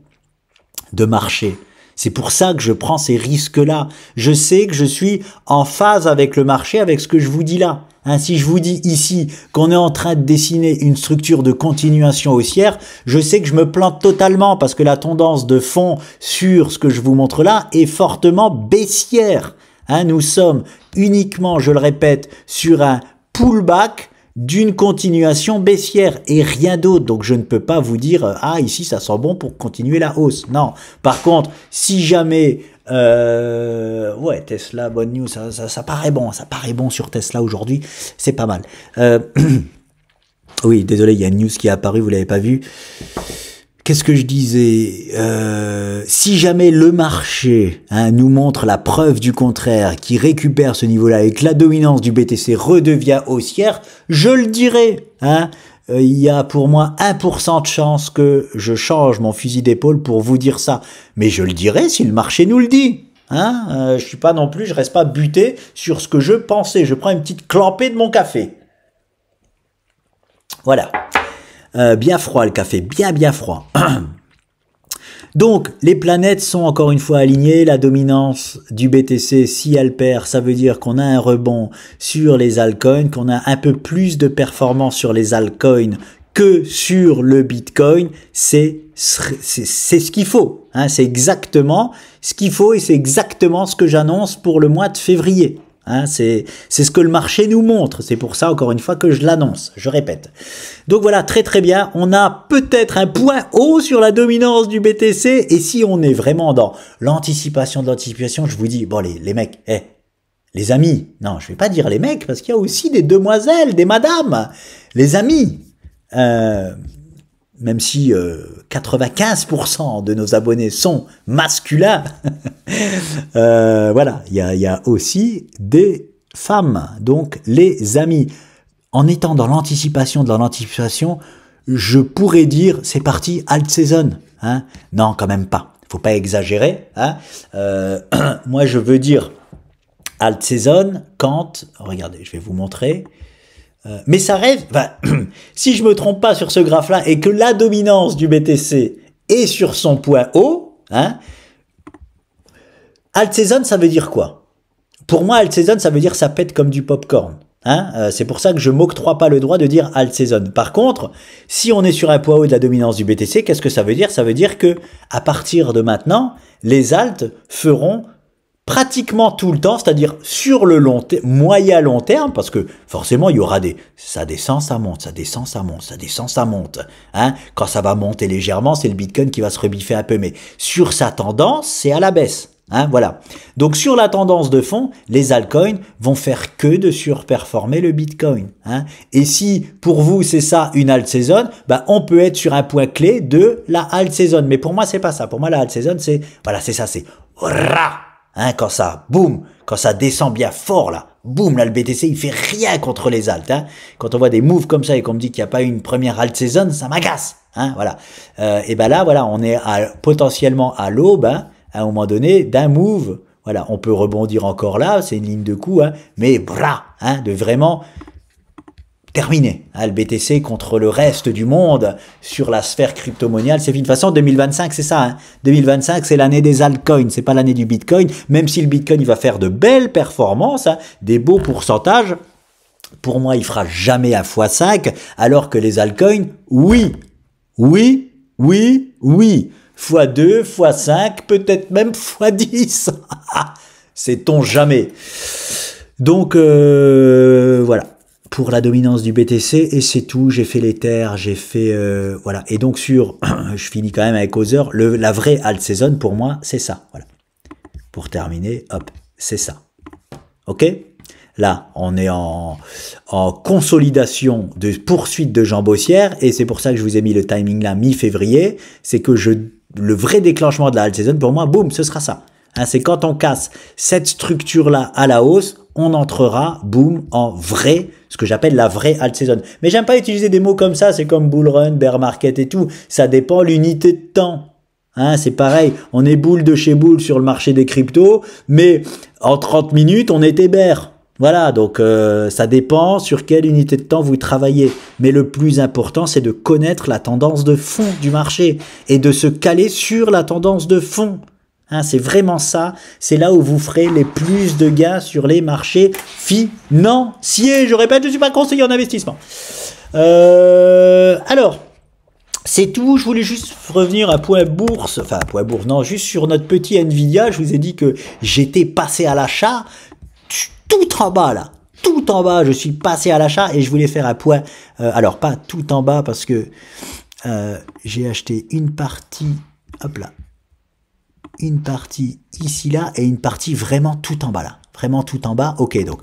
de marché. C'est pour ça que je prends ces risques-là. Je sais que je suis en phase avec le marché, avec ce que je vous dis là. Hein, si je vous dis ici qu'on est en train de dessiner une structure de continuation haussière, je sais que je me plante totalement parce que la tendance de fond sur ce que je vous montre là est fortement baissière. Hein, nous sommes uniquement, je le répète, sur un pullback d'une continuation baissière et rien d'autre. Donc je ne peux pas vous dire ah ici ça sent bon pour continuer la hausse. Non. Par contre, si jamais ouais, Tesla, bonne news, ça paraît bon sur Tesla aujourd'hui, c'est pas mal. Oui, désolé, il y a une news qui est apparue, vous l'avez pas vue. Qu'est-ce que je disais, si jamais le marché nous montre la preuve du contraire, qui récupère ce niveau-là et que la dominance du BTC redevient haussière, je le dirai. Hein, il y a pour moi 1% de chance que je change mon fusil d'épaule pour vous dire ça. Mais je le dirai si le marché nous le dit. Hein, je suis pas non plus, je reste pas buté sur ce que je pensais. Je prends une petite clampée de mon café. Voilà. Bien froid le café, bien froid. Donc, les planètes sont encore une fois alignées. La dominance du BTC, si elle perd, ça veut dire qu'on a un rebond sur les altcoins, qu'on a un peu plus de performance sur les altcoins que sur le Bitcoin. C'est ce qu'il faut. Hein, c'est exactement ce qu'il faut et c'est exactement ce que j'annonce pour le mois de février. Hein, c'est ce que le marché nous montre. C'est pour ça, encore une fois, que je l'annonce. Je répète. Donc voilà, très bien. On a peut-être un point haut sur la dominance du BTC. Et si on est vraiment dans l'anticipation de l'anticipation, je vous dis, bon les mecs, les amis. Non, je vais pas dire les mecs, parce qu'il y a aussi des demoiselles, des madames. Les amis. Même si 95% de nos abonnés sont masculins, voilà, il y a aussi des femmes. Donc, les amis, en étant dans l'anticipation de l'anticipation, je pourrais dire, c'est parti, alt season. Hein, non, quand même pas. Faut pas exagérer. Hein. Moi, je veux dire alt season quand, regardez, je vais vous montrer. Mais ça rêve, si je me trompe pas sur ce graphe-là et que la dominance du BTC est sur son point haut, hein, alt season, ça veut dire quoi? Pour moi, alt season, ça veut dire ça pète comme du popcorn. Hein, c'est pour ça que je m'octroie pas le droit de dire alt season. Par contre, si on est sur un point haut de la dominance du BTC, qu'est-ce que ça veut dire? Ça veut dire que à partir de maintenant, les alts feront pratiquement tout le temps, c'est-à-dire sur le moyen long terme, parce que forcément il y aura ça descend, ça monte, ça descend, ça monte, ça descend, ça monte. Hein, quand ça va monter légèrement, c'est le Bitcoin qui va se rebiffer un peu, mais sur sa tendance, c'est à la baisse. Hein, voilà. Donc sur la tendance de fond, les altcoins vont faire que de surperformer le Bitcoin. Hein. Et si pour vous c'est ça une alt season, on peut être sur un point clé de la alt season. Mais pour moi c'est pas ça. Pour moi la alt season c'est voilà, c'est ça, c'est hein, quand ça, boum, quand ça descend bien fort, là, boum, là, le BTC, il fait rien contre les alts, hein. Quand on voit des moves comme ça et qu'on me dit qu'il n'y a pas eu une première alt season, ça m'agace, hein, voilà. Et là, voilà, on est potentiellement à l'aube, hein, à un moment donné, d'un move, voilà, on peut rebondir encore là, c'est une ligne de coup, hein, mais hein, de vraiment terminé. Hein, le BTC contre le reste du monde sur la sphère crypto-moniale, c'est fini. De toute façon, 2025, c'est ça. Hein. 2025, c'est l'année des altcoins, c'est pas l'année du Bitcoin. Même si le Bitcoin, il va faire de belles performances, hein, des beaux pourcentages, pour moi, il fera jamais à x5, alors que les altcoins, oui. x2, x5, peut-être même x10. Sait-on jamais. Donc, voilà. Pour la dominance du BTC, et c'est tout, j'ai fait les terres, j'ai fait, voilà, et donc je finis quand même avec Other, la vraie alt season, pour moi, c'est ça, voilà, pour terminer, hop, c'est ça, ok? Là, on est en consolidation de poursuite de Jean Bossière, et c'est pour ça que je vous ai mis le timing là, mi-février, c'est que le vrai déclenchement de la alt season, pour moi, boum, ce sera ça. Hein, c'est quand on casse cette structure-là à la hausse, on entrera, boum, en vrai, ce que j'appelle la vraie alt season. Mais j'aime pas utiliser des mots comme ça, c'est comme bull run, bear market et tout, ça dépend l'unité de temps. Hein, c'est pareil, on est boule de chez boule sur le marché des cryptos, mais en 30 minutes, on était bear. Voilà, donc ça dépend sur quelle unité de temps vous travaillez. Mais le plus important, c'est de connaître la tendance de fond du marché et de se caler sur la tendance de fond. Hein, c'est vraiment ça, c'est là où vous ferez les plus de gains sur les marchés financiers. Je répète, je ne suis pas conseiller en investissement. Alors, c'est tout, je voulais juste revenir à point bourse, enfin point bourse, non, juste sur notre petit Nvidia, je vous ai dit que j'étais passé à l'achat, tout en bas là, tout en bas, je suis passé à l'achat et je voulais faire un point, alors pas tout en bas parce que j'ai acheté une partie, hop là, une partie ici là et une partie vraiment tout en bas là, vraiment tout en bas, ok donc.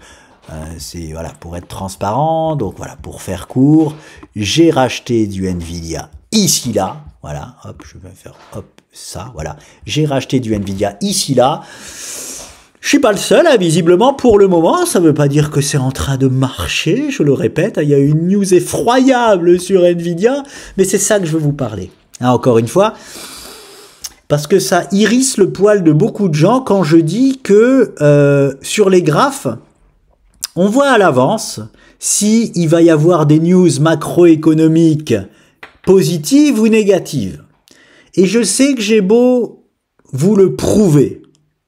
C'est voilà pour être transparent, donc voilà pour faire court, j'ai racheté du Nvidia ici là, voilà, hop, je vais faire hop ça, voilà, j'ai racheté du Nvidia ici là. Je suis pas le seul, hein, visiblement pour le moment, ça veut pas dire que c'est en train de marcher, je le répète, il y a une news effroyable sur Nvidia, mais c'est ça que je veux vous parler. Hein, encore une fois, parce que ça hérisse le poil de beaucoup de gens quand je dis que sur les graphes, on voit à l'avance si il va y avoir des news macroéconomiques positives ou négatives. Et je sais que j'ai beau vous le prouver,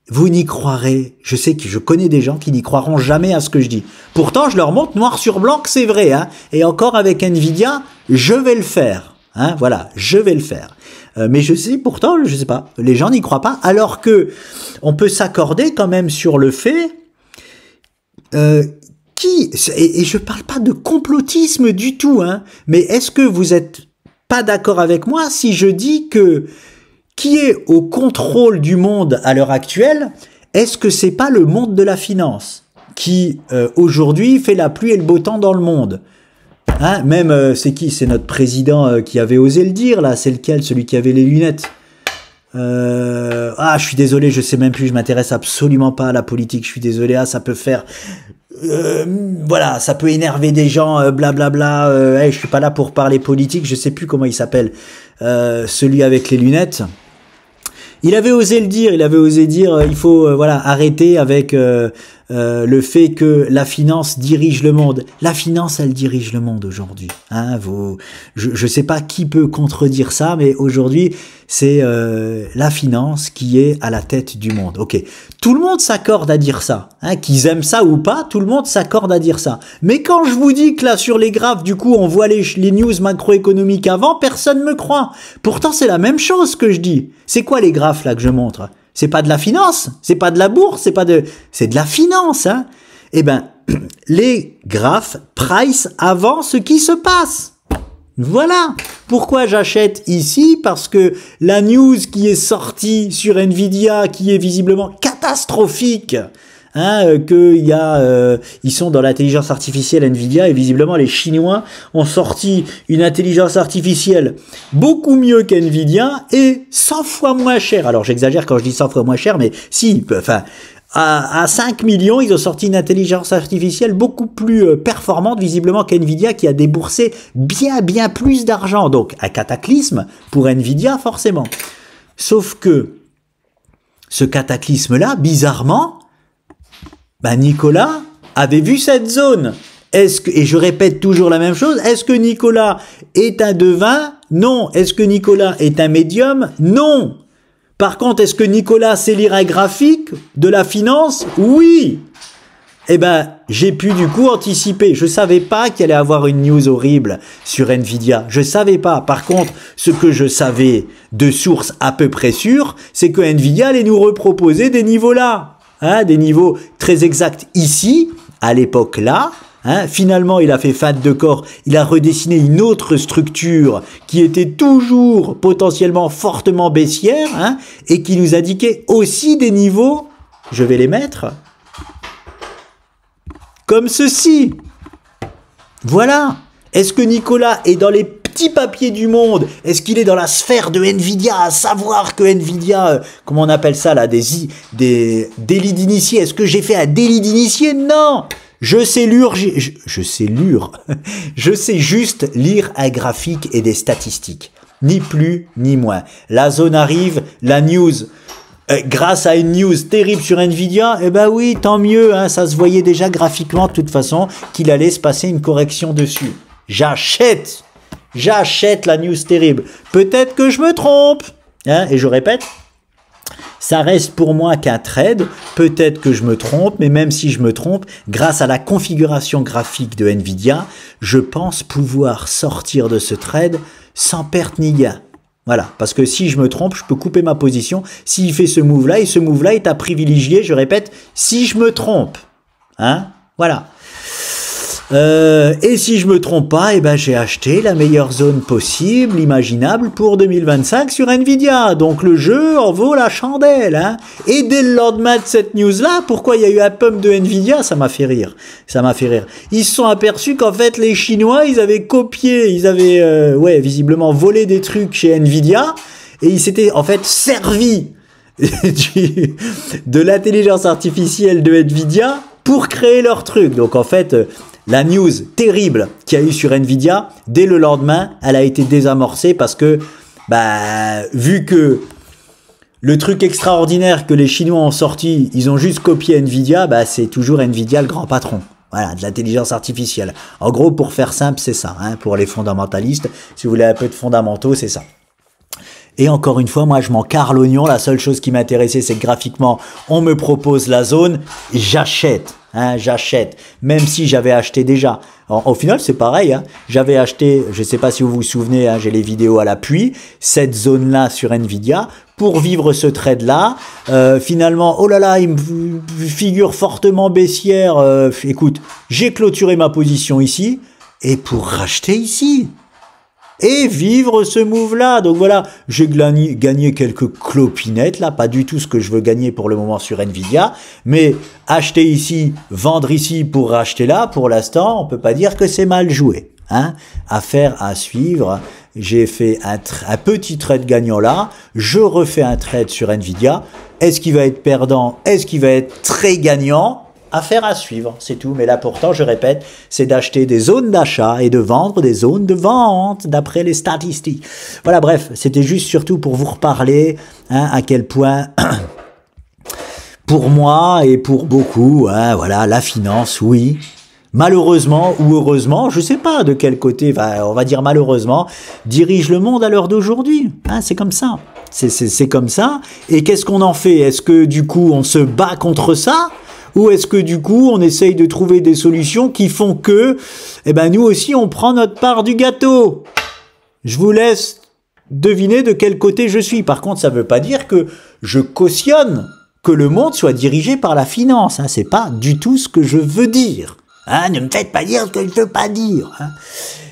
vous n'y croirez. Je sais que je connais des gens qui n'y croiront jamais à ce que je dis. Pourtant, je leur montre noir sur blanc que c'est vrai. Hein. Et encore avec Nvidia, je vais le faire. Hein, voilà, je vais le faire. Mais je sais pourtant, je sais pas, les gens n'y croient pas. Alors que on peut s'accorder quand même sur le fait... et je parle pas de complotisme du tout, hein, mais est-ce que vous êtes pas d'accord avec moi si je dis que qui est au contrôle du monde à l'heure actuelle, est-ce que c'est pas le monde de la finance qui aujourd'hui fait la pluie et le beau temps dans le monde? Hein, même c'est qui? C'est notre président qui avait osé le dire là, c'est lequel? Celui qui avait les lunettes. Ah, je suis désolé, je sais même plus, je m'intéresse absolument pas à la politique, je suis désolé, ah, ça peut faire... voilà, ça peut énerver des gens, blablabla, hey, je suis pas là pour parler politique, je sais plus comment il s'appelle, celui avec les lunettes. Il avait osé le dire, il avait osé dire, il faut voilà arrêter avec le fait que la finance dirige le monde. La finance, elle dirige le monde aujourd'hui. Hein, je sais pas qui peut contredire ça, mais aujourd'hui, c'est la finance qui est à la tête du monde. Ok, tout le monde s'accorde à dire ça. Hein, qu'ils aiment ça ou pas, tout le monde s'accorde à dire ça. Mais quand je vous dis que là, sur les graphes, du coup, on voit les news macroéconomiques avant, personne me croit. Pourtant, c'est la même chose que je dis. C'est quoi les graphes là que je montre? C'est pas de la finance, c'est pas de la bourse, c'est de la finance, hein. Eh ben, les graphes price avant ce qui se passe. Voilà. Pourquoi j'achète ici? Parce que la news qui est sortie sur Nvidia, qui est visiblement catastrophique, hein, ils sont dans l'intelligence artificielle Nvidia et visiblement les Chinois ont sorti une intelligence artificielle beaucoup mieux qu'Nvidia et 100 fois moins cher. Alors j'exagère quand je dis 100 fois moins cher, mais si, enfin à 5 millions, ils ont sorti une intelligence artificielle beaucoup plus performante visiblement qu'Nvidia qui a déboursé bien plus d'argent. Donc un cataclysme pour Nvidia forcément. Sauf que ce cataclysme-là, bizarrement, Nicolas avait vu cette zone. Et je répète toujours la même chose, est-ce que Nicolas est un devin? Non. Est-ce que Nicolas est un médium? Non. Par contre, est-ce que Nicolas sait lire un graphique de la finance? Oui. Eh ben, j'ai pu du coup anticiper. Je savais pas qu'il allait avoir une news horrible sur Nvidia. Je savais pas. Par contre, ce que je savais de source à peu près sûre, c'est que Nvidia allait nous reproposer des niveaux là. Hein, des niveaux très exacts ici, à l'époque là. Hein, finalement, il a fait fin de corps, il a redessiné une autre structure qui était toujours potentiellement fortement baissière, hein, et qui nous indiquait aussi des niveaux, je vais les mettre, comme ceci. Voilà. Est-ce que Nicolas est dans les petits papiers du monde? Est-ce qu'il est dans la sphère de Nvidia, à savoir que Nvidia, comment on appelle ça là, des délits d'initié? Est-ce que j'ai fait un délit d'initié? Non. Je sais lire, je sais juste lire un graphique et des statistiques. Ni plus, ni moins. La zone arrive, la news, grâce à une news terrible sur Nvidia, eh ben oui, tant mieux, hein, ça se voyait déjà graphiquement de toute façon qu'il allait se passer une correction dessus. J'achète la news terrible. Peut-être que je me trompe, hein, et je répète, ça reste pour moi qu'un trade, peut-être que je me trompe, mais même si je me trompe, grâce à la configuration graphique de Nvidia, je pense pouvoir sortir de ce trade sans perte ni gain. Voilà, parce que si je me trompe, je peux couper ma position. S'il fait ce move-là, et ce move-là est à privilégier, je répète, si je me trompe. Hein? Voilà. Et si je me trompe pas, eh ben j'ai acheté la meilleure zone possible, imaginable pour 2025 sur Nvidia. Donc le jeu en vaut la chandelle, hein. Et dès le lendemain de cette news-là, pourquoi il y a eu un pump de Nvidia? Ça m'a fait rire. Ça m'a fait rire. Ils se sont aperçus qu'en fait les Chinois, ils avaient copié, ils avaient, visiblement volé des trucs chez Nvidia et ils s'étaient en fait servi de l'intelligence artificielle de Nvidia pour créer leur truc. Donc en fait, la news terrible qu'il y a eu sur Nvidia, dès le lendemain, elle a été désamorcée parce que, vu que le truc extraordinaire que les Chinois ont sorti, ils ont juste copié Nvidia, c'est toujours Nvidia le grand patron. Voilà, de l'intelligence artificielle. En gros, pour faire simple, c'est ça, hein, pour les fondamentalistes. Si vous voulez un peu de fondamentaux, c'est ça. Et encore une fois, moi, je m'en carre l'oignon. La seule chose qui m'intéressait, c'est que graphiquement, on me propose la zone, j'achète. Hein, j'achète, même si j'avais acheté déjà. Au final, c'est pareil. Hein, j'avais acheté, je ne sais pas si vous vous souvenez, hein, j'ai les vidéos à l'appui, cette zone-là sur Nvidia, pour vivre ce trade-là. Finalement, oh là là, il me figure fortement baissière. Écoute, j'ai clôturé ma position ici, et pour racheter ici. Et vivre ce move-là. Donc voilà, j'ai gagné quelques clopinettes, là, pas du tout ce que je veux gagner pour le moment sur Nvidia, mais acheter ici, vendre ici pour racheter là, pour l'instant, on peut pas dire que c'est mal joué. Hein? Affaire à suivre. J'ai fait un petit trade gagnant là, je refais un trade sur Nvidia. Est-ce qu'il va être perdant? Est-ce qu'il va être très gagnant? Affaire à suivre, c'est tout. Mais là, pourtant, je répète, c'est d'acheter des zones d'achat et de vendre des zones de vente, d'après les statistiques. Voilà, bref, c'était juste surtout pour vous reparler, hein, à quel point, pour moi et pour beaucoup, hein, voilà, la finance, oui, malheureusement ou heureusement, je sais pas de quel côté, on va dire malheureusement, dirige le monde à l'heure d'aujourd'hui. Hein, c'est comme ça. C'est comme ça. Et qu'est-ce qu'on en fait? Est-ce que, du coup, on se bat contre ça? Ou est-ce que du coup, on essaye de trouver des solutions qui font que, nous aussi, on prend notre part du gâteau? Je vous laisse deviner de quel côté je suis. Par contre, ça ne veut pas dire que je cautionne que le monde soit dirigé par la finance. Hein. C'est pas du tout ce que je veux dire. Hein, ne me faites pas dire ce que je veux pas dire. Hein.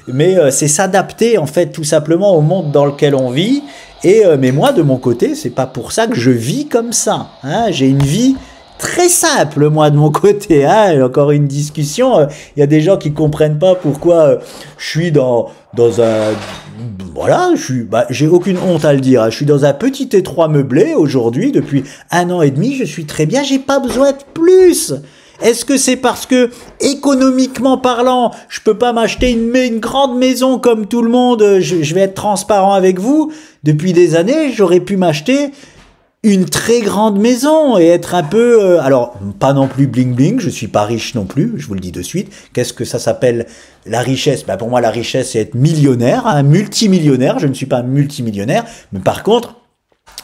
Mais c'est s'adapter, en fait, tout simplement au monde dans lequel on vit. Et mais moi, de mon côté, c'est pas pour ça que je vis comme ça. Hein. J'ai une vie très simple, moi, de mon côté. Hein. Encore une discussion. Il y a des gens qui comprennent pas pourquoi je suis dans un... Voilà, j'ai aucune honte à le dire. Je suis dans un petit étroit meublé aujourd'hui. Depuis 1 an et demi, je suis très bien. J'ai pas besoin de plus. Est-ce que c'est parce que, économiquement parlant, je peux pas m'acheter une grande maison comme tout le monde? Je vais être transparent avec vous. Depuis des années, j'aurais pu m'acheter une très grande maison et être un peu... alors, pas non plus bling bling, je suis pas riche non plus, je vous le dis de suite. Qu'est-ce que ça s'appelle la richesse? Pour moi, la richesse, c'est être millionnaire, un multimillionnaire. Je ne suis pas multimillionnaire, mais par contre,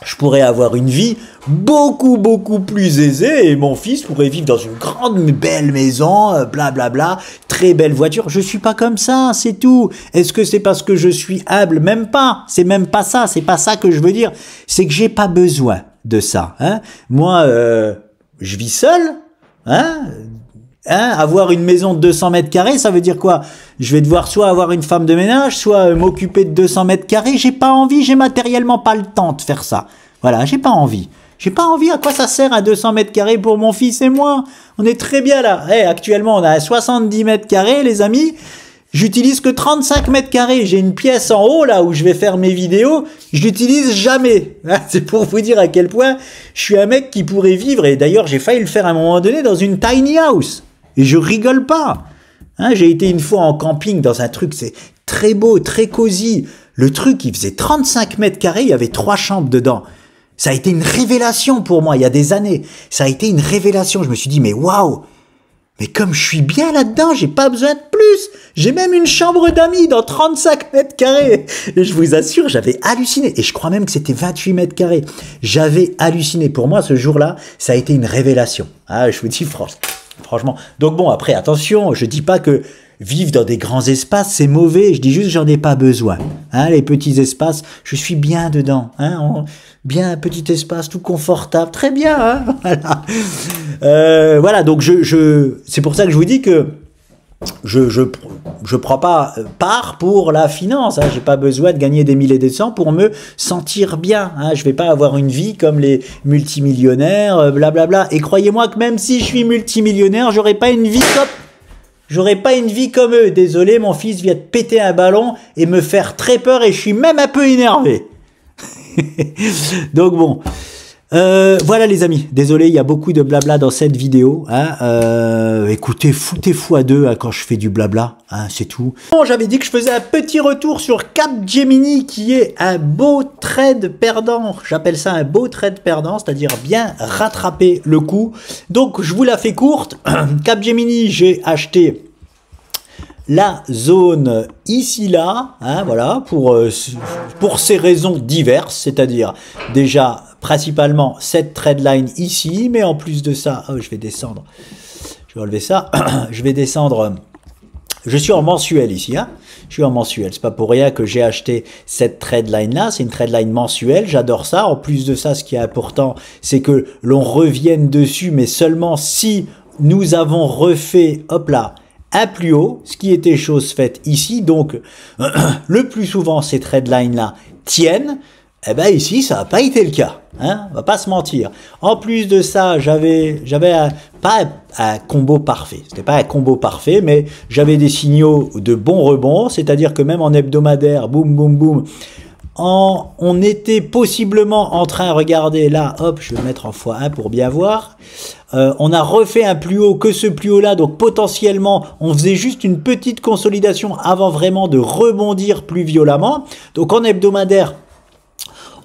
je pourrais avoir une vie beaucoup, beaucoup plus aisée et mon fils pourrait vivre dans une grande, belle maison, blablabla, très belle voiture. Je suis pas comme ça, c'est tout. Est-ce que c'est parce que je suis humble? Même pas. C'est même pas ça. C'est pas ça que je veux dire. C'est que j'ai pas besoin de ça. Hein. Moi, je vis seul. Hein. Avoir une maison de 200 mètres carrés, ça veut dire quoi? Je vais devoir soit avoir une femme de ménage, soit m'occuper de 200 mètres carrés. J'ai pas envie, j'ai matériellement pas le temps de faire ça. Voilà, j'ai pas envie. J'ai pas envie. À quoi ça sert un 200 mètres carrés pour mon fils et moi? On est très bien là. Hey, actuellement, on a 70 mètres carrés, les amis. J'utilise que 35 mètres carrés. J'ai une pièce en haut, là, où je vais faire mes vidéos. Je l'utilise jamais. C'est pour vous dire à quel point je suis un mec qui pourrait vivre. Et d'ailleurs, j'ai failli le faire à un moment donné dans une tiny house. Et je rigole pas. Hein, j'ai été une fois en camping dans un truc, c'est très beau, très cosy. Le truc, il faisait 35 mètres carrés, il y avait 3 chambres dedans. Ça a été une révélation pour moi, il y a des années. Ça a été une révélation. Je me suis dit, mais waouh! Mais comme je suis bien là-dedans, j'ai pas besoin de plus. J'ai même une chambre d'amis dans 35 mètres carrés. Et je vous assure, j'avais halluciné. Et je crois même que c'était 28 mètres carrés. J'avais halluciné. Pour moi, ce jour-là, ça a été une révélation. Ah, je vous dis franchement. Donc bon, après, attention, je dis pas que vivre dans des grands espaces, c'est mauvais. Je dis juste que j'en ai pas besoin. Hein, les petits espaces, je suis bien dedans. Hein, bien un petit espace, tout confortable. Très bien, hein, voilà. Voilà, donc c'est pour ça que je vous dis que je prends pas part pour la finance. Hein. J'ai pas besoin de gagner des mille et des cents pour me sentir bien. Hein. Je vais pas avoir une vie comme les multimillionnaires, blablabla. Et croyez-moi que même si je suis multimillionnaire, j'aurai pas une vie comme eux. Désolé, mon fils vient de péter un ballon et me faire très peur et je suis même un peu énervé. Donc bon. Voilà les amis, désolé, il y a beaucoup de blabla dans cette vidéo. Hein. Écoutez, foutez-vous à deux hein, quand je fais du blabla, hein, c'est tout. Bon, j'avais dit que je faisais un petit retour sur Capgemini qui est un beau trade perdant. J'appelle ça un beau trade perdant, c'est-à-dire bien rattraper le coup. Donc je vous la fais courte. Capgemini, j'ai acheté la zone ici là, hein, voilà, pour ces raisons diverses, c'est-à-dire déjà principalement cette trade line ici, mais en plus de ça, oh, je vais descendre, je vais enlever ça, je vais descendre, je suis en mensuel ici, hein, je suis en mensuel, c'est pas pour rien que j'ai acheté cette trade line là, c'est une trade line mensuelle, j'adore ça, en plus de ça, ce qui est important, c'est que l'on revienne dessus, mais seulement si nous avons refait, hop là, un plus haut, ce qui était chose faite ici, donc le plus souvent ces trade lines là tiennent, eh ben ici ça n'a pas été le cas, hein, on va pas se mentir. En plus de ça, j'avais pas un combo parfait, c'était pas un combo parfait, mais j'avais des signaux de bons rebonds, c'est-à-dire que même en hebdomadaire, boum boum boum, on était possiblement en train, regardez là, hop, je vais le mettre en x1 pour bien voir. On a refait un plus haut que ce plus haut là, donc potentiellement on faisait juste une petite consolidation avant vraiment de rebondir plus violemment. Donc en hebdomadaire,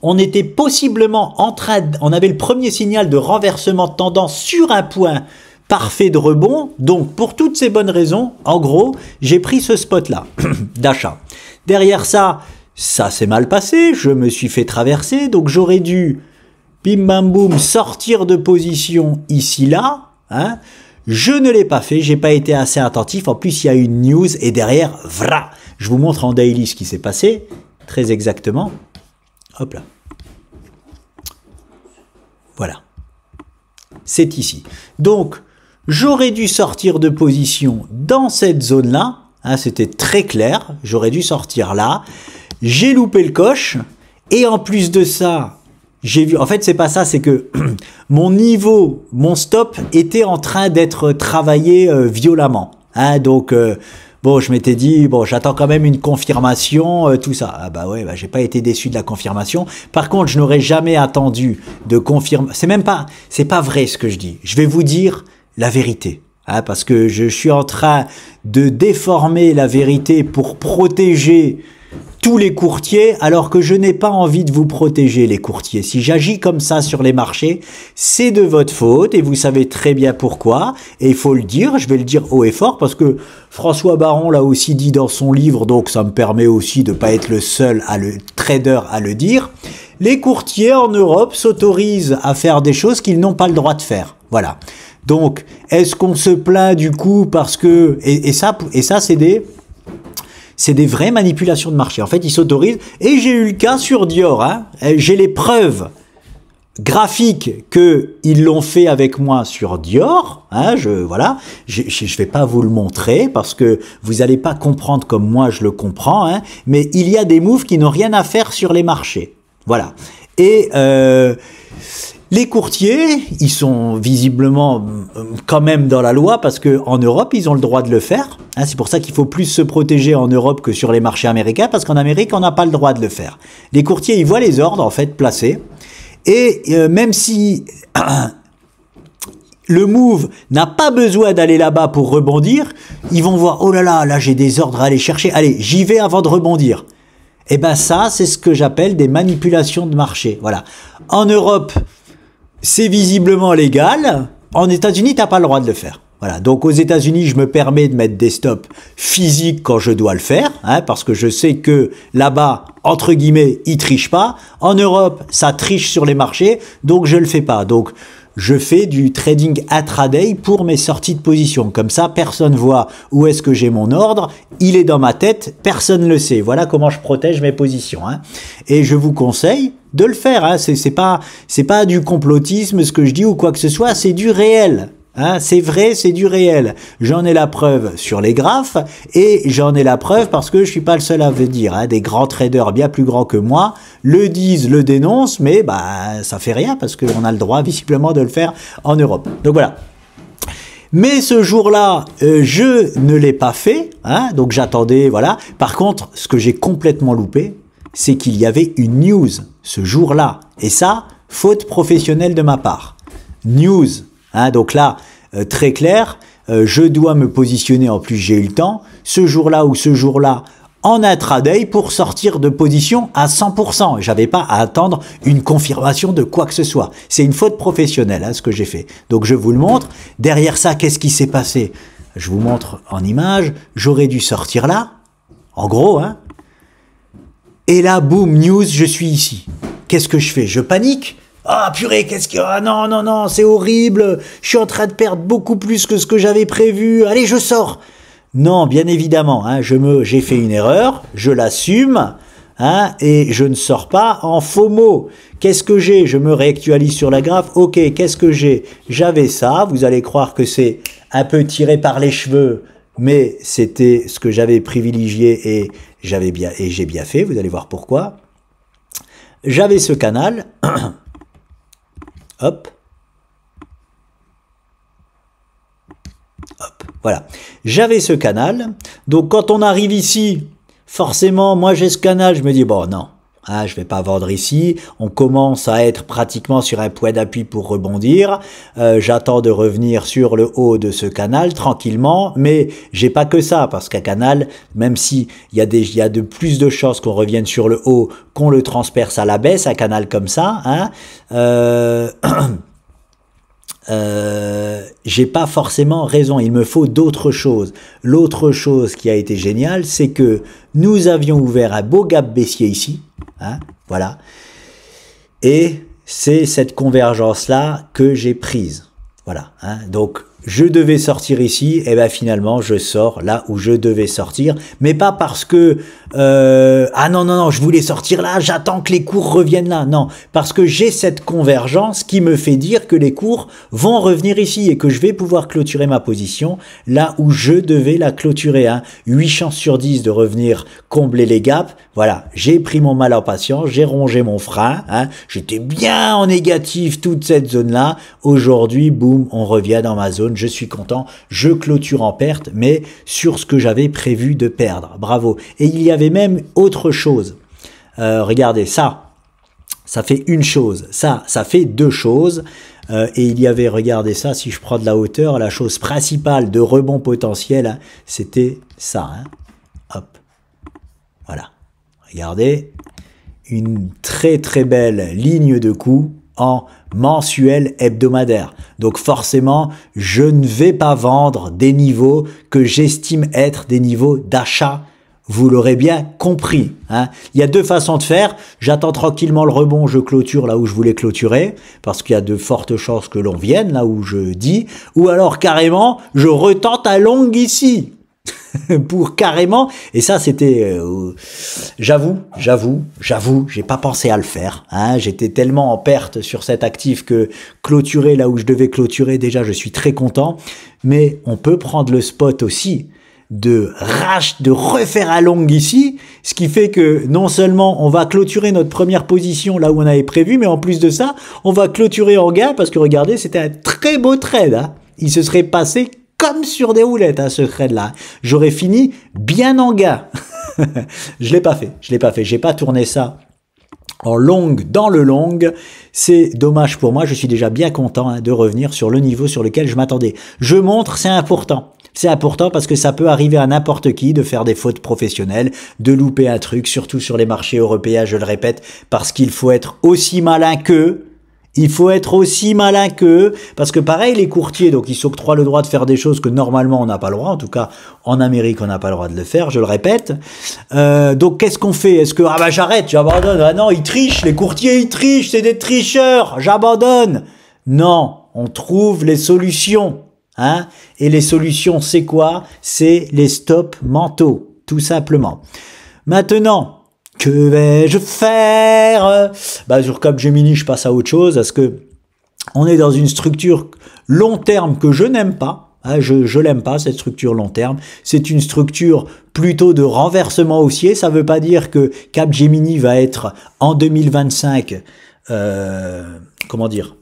on était possiblement en train, on avait le premier signal de renversement de tendance sur un point parfait de rebond. Donc pour toutes ces bonnes raisons, en gros, j'ai pris ce spot là d'achat. Derrière ça, ça s'est mal passé, je me suis fait traverser, donc j'aurais dû bim bam boum, sortir de position ici là, hein. Je ne l'ai pas fait, j'ai pas été assez attentif. En plus, il y a une news et derrière, vra, je vous montre en daily ce qui s'est passé, très exactement. Hop là. Voilà. C'est ici. Donc, j'aurais dû sortir de position dans cette zone-là, hein, c'était très clair, j'aurais dû sortir là. J'ai loupé le coche et en plus de ça, j'ai vu, en fait c'est pas ça, c'est que mon niveau, mon stop était en train d'être travaillé violemment. Hein, donc bon, je m'étais dit bon, j'attends quand même une confirmation, tout ça. Ah bah ouais, bah, j'ai pas été déçu de la confirmation. Par contre, je n'aurais jamais attendu de confirmation. C'est pas vrai ce que je dis. Je vais vous dire la vérité. Hein, parce que je suis en train de déformer la vérité pour protéger tous les courtiers, alors que je n'ai pas envie de vous protéger les courtiers. Si j'agis comme ça sur les marchés, c'est de votre faute et vous savez très bien pourquoi. Et il faut le dire, je vais le dire haut et fort parce que François Baron l'a aussi dit dans son livre, donc ça me permet aussi de ne pas être le seul trader à le dire. Les courtiers en Europe s'autorisent à faire des choses qu'ils n'ont pas le droit de faire. Voilà. Donc, est-ce qu'on se plaint du coup parce que... Et ça c'est des vraies manipulations de marché. En fait, ils s'autorisent. Et j'ai eu le cas sur Dior. Hein. J'ai les preuves graphiques qu'ils l'ont fait avec moi sur Dior. Hein, voilà. Je vais pas vous le montrer parce que vous n'allez pas comprendre comme moi je le comprends. Hein. Mais il y a des moves qui n'ont rien à faire sur les marchés. Voilà. Et Les courtiers, ils sont visiblement quand même dans la loi parce que en Europe, ils ont le droit de le faire. Hein, c'est pour ça qu'il faut plus se protéger en Europe que sur les marchés américains parce qu'en Amérique, on n'a pas le droit de le faire. Les courtiers, ils voient les ordres en fait placés et même si le move n'a pas besoin d'aller là-bas pour rebondir, ils vont voir, oh là là, là j'ai des ordres à aller chercher, allez, j'y vais avant de rebondir. Et ben ça, c'est ce que j'appelle des manipulations de marché. Voilà. En Europe, c'est visiblement légal. En États-Unis, t'as pas le droit de le faire. Voilà. Donc aux États-Unis, je me permets de mettre des stops physiques quand je dois le faire, hein, parce que je sais que là-bas, entre guillemets, ils trichent pas. En Europe, ça triche sur les marchés, donc je le fais pas. Donc je fais du trading intraday pour mes sorties de position. Comme ça, personne voit où est-ce que j'ai mon ordre. Il est dans ma tête, personne ne le sait. Voilà comment je protège mes positions. Hein. Et je vous conseille de le faire. Hein. C'est pas du complotisme ce que je dis ou quoi que ce soit. C'est du réel. Hein, c'est vrai, c'est du réel. J'en ai la preuve sur les graphes et j'en ai la preuve parce que je suis pas le seul à le dire. Hein. Des grands traders bien plus grands que moi le disent, le dénoncent, mais bah ça fait rien parce qu'on a le droit visiblement de le faire en Europe. Donc voilà. Mais ce jour-là, je ne l'ai pas fait. Hein, donc j'attendais, voilà. Par contre, ce que j'ai complètement loupé, c'est qu'il y avait une news ce jour-là. Et ça, faute professionnelle de ma part. News. Hein, donc là, très clair, je dois me positionner, en plus j'ai eu le temps, ce jour-là ou ce jour-là, en intraday pour sortir de position à 100%. J'avais pas à attendre une confirmation de quoi que ce soit. C'est une faute professionnelle, hein, ce que j'ai fait. Donc je vous le montre. Derrière ça, qu'est-ce qui s'est passé? Je vous montre en image. J'aurais dû sortir là, en gros. Hein. Et là, boum, news, je suis ici. Qu'est-ce que je fais? Je panique. Ah purée, qu'est-ce que... Ah non, non, non, c'est horrible. Je suis en train de perdre beaucoup plus que ce que j'avais prévu. Allez, je sors. Non, bien évidemment, hein, j'ai fait une erreur, je l'assume, hein, et je ne sors pas en faux mots. Qu'est-ce que j'ai? Je me réactualise sur la graphe. Ok, qu'est-ce que j'ai? J'avais ça. Vous allez croire que c'est un peu tiré par les cheveux, mais c'était ce que j'avais privilégié et j'ai bien fait. Vous allez voir pourquoi. J'avais ce canal. Hop. Hop. Voilà. J'avais ce canal. Donc, quand on arrive ici, forcément, moi, j'ai ce canal. Je me dis, bon, non. Hein, je vais pas vendre ici. On commence à être pratiquement sur un point d'appui pour rebondir. J'attends de revenir sur le haut de ce canal tranquillement, mais j'ai pas que ça parce qu'un canal, même si il y a de plus de chances qu'on revienne sur le haut, qu'on le transperce à la baisse, un canal comme ça, hein. J'ai pas forcément raison, il me faut d'autres choses. L'autre chose qui a été géniale, c'est que nous avions ouvert un beau gap baissier ici, hein, voilà, et c'est cette convergence-là que j'ai prise, voilà, hein, donc je devais sortir ici, et ben finalement je sors là où je devais sortir, mais pas parce que ah non non non je voulais sortir là, j'attends que les cours reviennent là, non, parce que j'ai cette convergence qui me fait dire que les cours vont revenir ici et que je vais pouvoir clôturer ma position là où je devais la clôturer, hein. 8 chances sur 10 de revenir combler les gaps, voilà, j'ai pris mon mal en patience, j'ai rongé mon frein, hein. J'étais bien en négatif toute cette zone là, aujourd'hui boum on revient dans ma zone. Je suis content, je clôture en perte, mais sur ce que j'avais prévu de perdre. Bravo. Et il y avait même autre chose. Regardez, ça fait une chose. Ça fait deux choses. Et il y avait, regardez ça, si je prends de la hauteur, la chose principale de rebond potentiel, hein, c'était ça. Hein. Hop. Voilà. Regardez. Une très très belle ligne de coup en mensuel hebdomadaire. Donc forcément, je ne vais pas vendre des niveaux que j'estime être des niveaux d'achat. Vous l'aurez bien compris. Hein. Il y a deux façons de faire. J'attends tranquillement le rebond, je clôture là où je voulais clôturer, parce qu'il y a de fortes chances que l'on vienne là où je dis, ou alors carrément, je retente à longue ici. Pour carrément, et ça c'était, j'avoue, j'ai pas pensé à le faire, hein, j'étais tellement en perte sur cet actif que clôturer là où je devais clôturer, déjà je suis très content, mais on peut prendre le spot aussi, de refaire à longue ici, ce qui fait que non seulement on va clôturer notre première position là où on avait prévu, mais en plus de ça, on va clôturer en gain parce que regardez, c'était un très beau trade. Hein. Il se serait passé comme sur des roulettes, hein, ce trade-là. J'aurais fini bien en gain. Je l'ai pas fait, j'ai pas tourné ça en longue dans le long. C'est dommage pour moi, je suis déjà bien content hein, de revenir sur le niveau sur lequel je m'attendais. Je montre, c'est important. C'est important parce que ça peut arriver à n'importe qui de faire des fautes professionnelles, de louper un truc, surtout sur les marchés européens, je le répète, parce qu'il faut être aussi malin qu'eux. Il faut être aussi malin qu'eux, parce que pareil, les courtiers, donc ils s'octroient le droit de faire des choses que normalement on n'a pas le droit, en tout cas en Amérique on n'a pas le droit de le faire, je le répète. Donc qu'est-ce qu'on fait? Est-ce que, ah bah j'arrête, j'abandonne, ah non, ils trichent, les courtiers ils trichent, c'est des tricheurs, j'abandonne. Non, on trouve les solutions. Hein, et les solutions, c'est quoi? C'est les stops mentaux, tout simplement. Maintenant, que vais-je faire? Bah, sur Capgemini, je passe à autre chose, parce que on est dans une structure long terme que je n'aime pas. Hein, je l'aime pas, cette structure long terme. C'est une structure plutôt de renversement haussier. Ça veut pas dire que Capgemini va être en 2025, comment dire?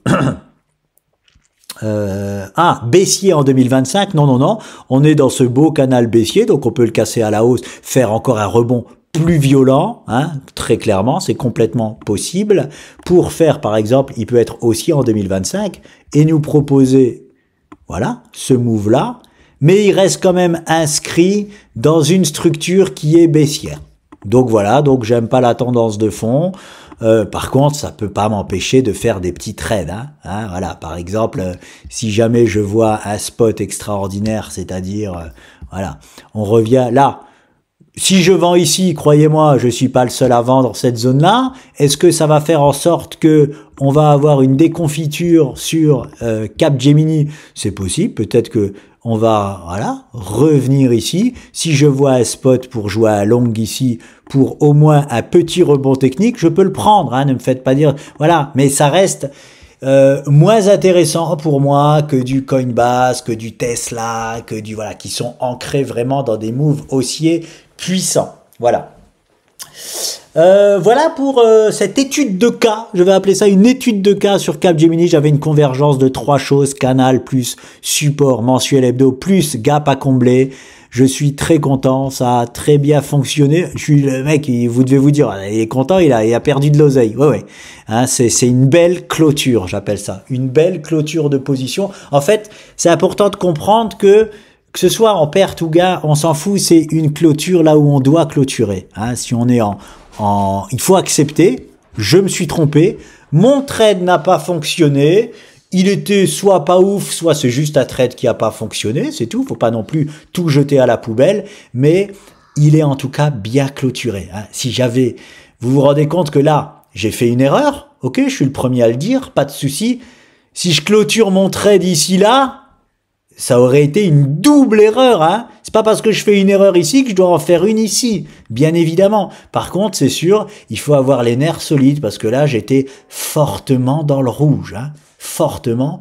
Baissier en 2025, non, on est dans ce beau canal baissier, donc on peut le casser à la hausse, faire encore un rebond plus violent, hein, très clairement, c'est complètement possible. Pour faire, par exemple, il peut être haussier en 2025 et nous proposer, voilà, ce move-là, mais il reste quand même inscrit dans une structure qui est baissière. Donc voilà, donc j'aime pas la tendance de fond. Par contre, ça peut pas m'empêcher de faire des petits trades. Hein, voilà, par exemple, si jamais je vois un spot extraordinaire, c'est-à-dire, voilà, on revient là. Si je vends ici, croyez-moi, je suis pas le seul à vendre cette zone-là. Est-ce que ça va faire en sorte que on va avoir une déconfiture sur Capgemini? C'est possible. Peut-être que on va, voilà, revenir ici. Si je vois un spot pour jouer à long ici, pour au moins un petit rebond technique, je peux le prendre. Hein, ne me faites pas dire, voilà. Mais ça reste moins intéressant pour moi que du Coinbase, que du Tesla, que du voilà, qui sont ancrés vraiment dans des moves haussiers puissants. Voilà. Voilà pour cette étude de cas, je vais appeler ça une étude de cas sur Capgemini. J'avais une convergence de 3 choses, canal plus support mensuel hebdo plus gap à combler. Je suis très content, ça a très bien fonctionné. Je suis le mec, vous devez vous dire, il est content, il a perdu de l'oseille. Ouais. Hein, c'est une belle clôture, j'appelle ça. Une belle clôture de position. En fait, c'est important de comprendre que ce soit en perte ou gain, on s'en fout, c'est une clôture là où on doit clôturer. Hein, si on est il faut accepter, je me suis trompé, mon trade n'a pas fonctionné, il était soit pas ouf, soit c'est juste un trade qui a pas fonctionné, c'est tout, faut pas non plus tout jeter à la poubelle, mais il est en tout cas bien clôturé. Hein. Vous vous rendez compte que là, j'ai fait une erreur, ok, je suis le premier à le dire, pas de souci. Si je clôture mon trade ici là, ça aurait été une double erreur, hein. C'est pas parce que je fais une erreur ici que je dois en faire une ici, bien évidemment. Par contre, c'est sûr, il faut avoir les nerfs solides parce que là, j'étais fortement dans le rouge, hein. Fortement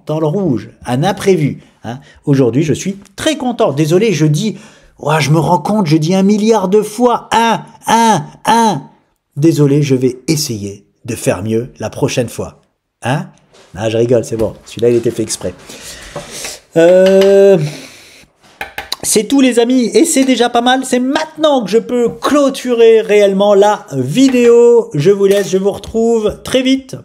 dans le rouge. Un imprévu, hein. Aujourd'hui, je suis très content. Désolé, je dis, ouais, je me rends compte, je dis 1 milliard de fois, Désolé, je vais essayer de faire mieux la prochaine fois, hein. Ah, je rigole, c'est bon. Celui-là, il était fait exprès. C'est tout, les amis. Et c'est déjà pas mal. C'est maintenant que je peux clôturer réellement la vidéo. Je vous laisse. Je vous retrouve très vite.